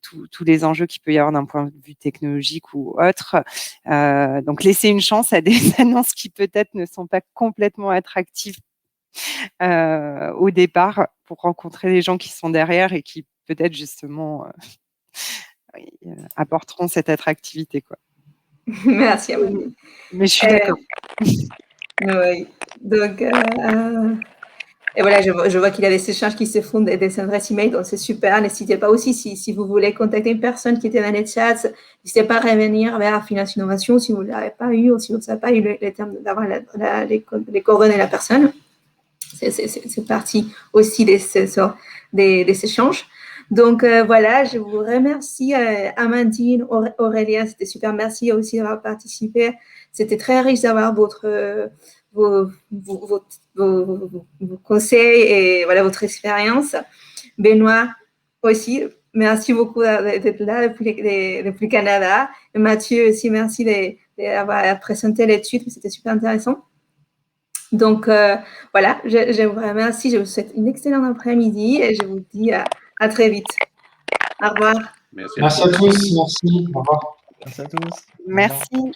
Speaker 2: tous les enjeux qu'il peut y avoir d'un point de vue technologique ou autre, donc laisser une chance à des annonces qui peut-être ne sont pas complètement attractives au départ pour rencontrer les gens qui sont derrière et qui peut-être justement apporteront cette attractivité, quoi.
Speaker 1: Merci, Amandine.
Speaker 2: Mais je suis d'accord.
Speaker 1: Oui. Donc, et voilà, je vois qu'il y a des échanges qui se font des adresses email, donc c'est super. N'hésitez pas aussi, si vous voulez contacter une personne qui était dans les chats, n'hésitez pas à revenir vers Finance Innovation si vous ne l'avez pas eu ou si vous n'avez pas eu le terme d'avoir les coordonnées de la personne. C'est partie aussi des échanges. Donc, voilà, je vous remercie, Amandine, Aurélien, c'était super. Merci aussi d'avoir participé. C'était très riche d'avoir vos conseils et voilà, votre expérience. Benoît aussi, merci beaucoup d'être là depuis le Canada. Et Mathieu aussi, merci d'avoir présenté l'étude, c'était super intéressant. Donc, voilà, je vous remercie. Je vous souhaite une excellente après-midi et je vous dis à très vite. Au revoir.
Speaker 4: Merci à tous. Merci. Au revoir.
Speaker 5: Merci à tous.
Speaker 2: Merci.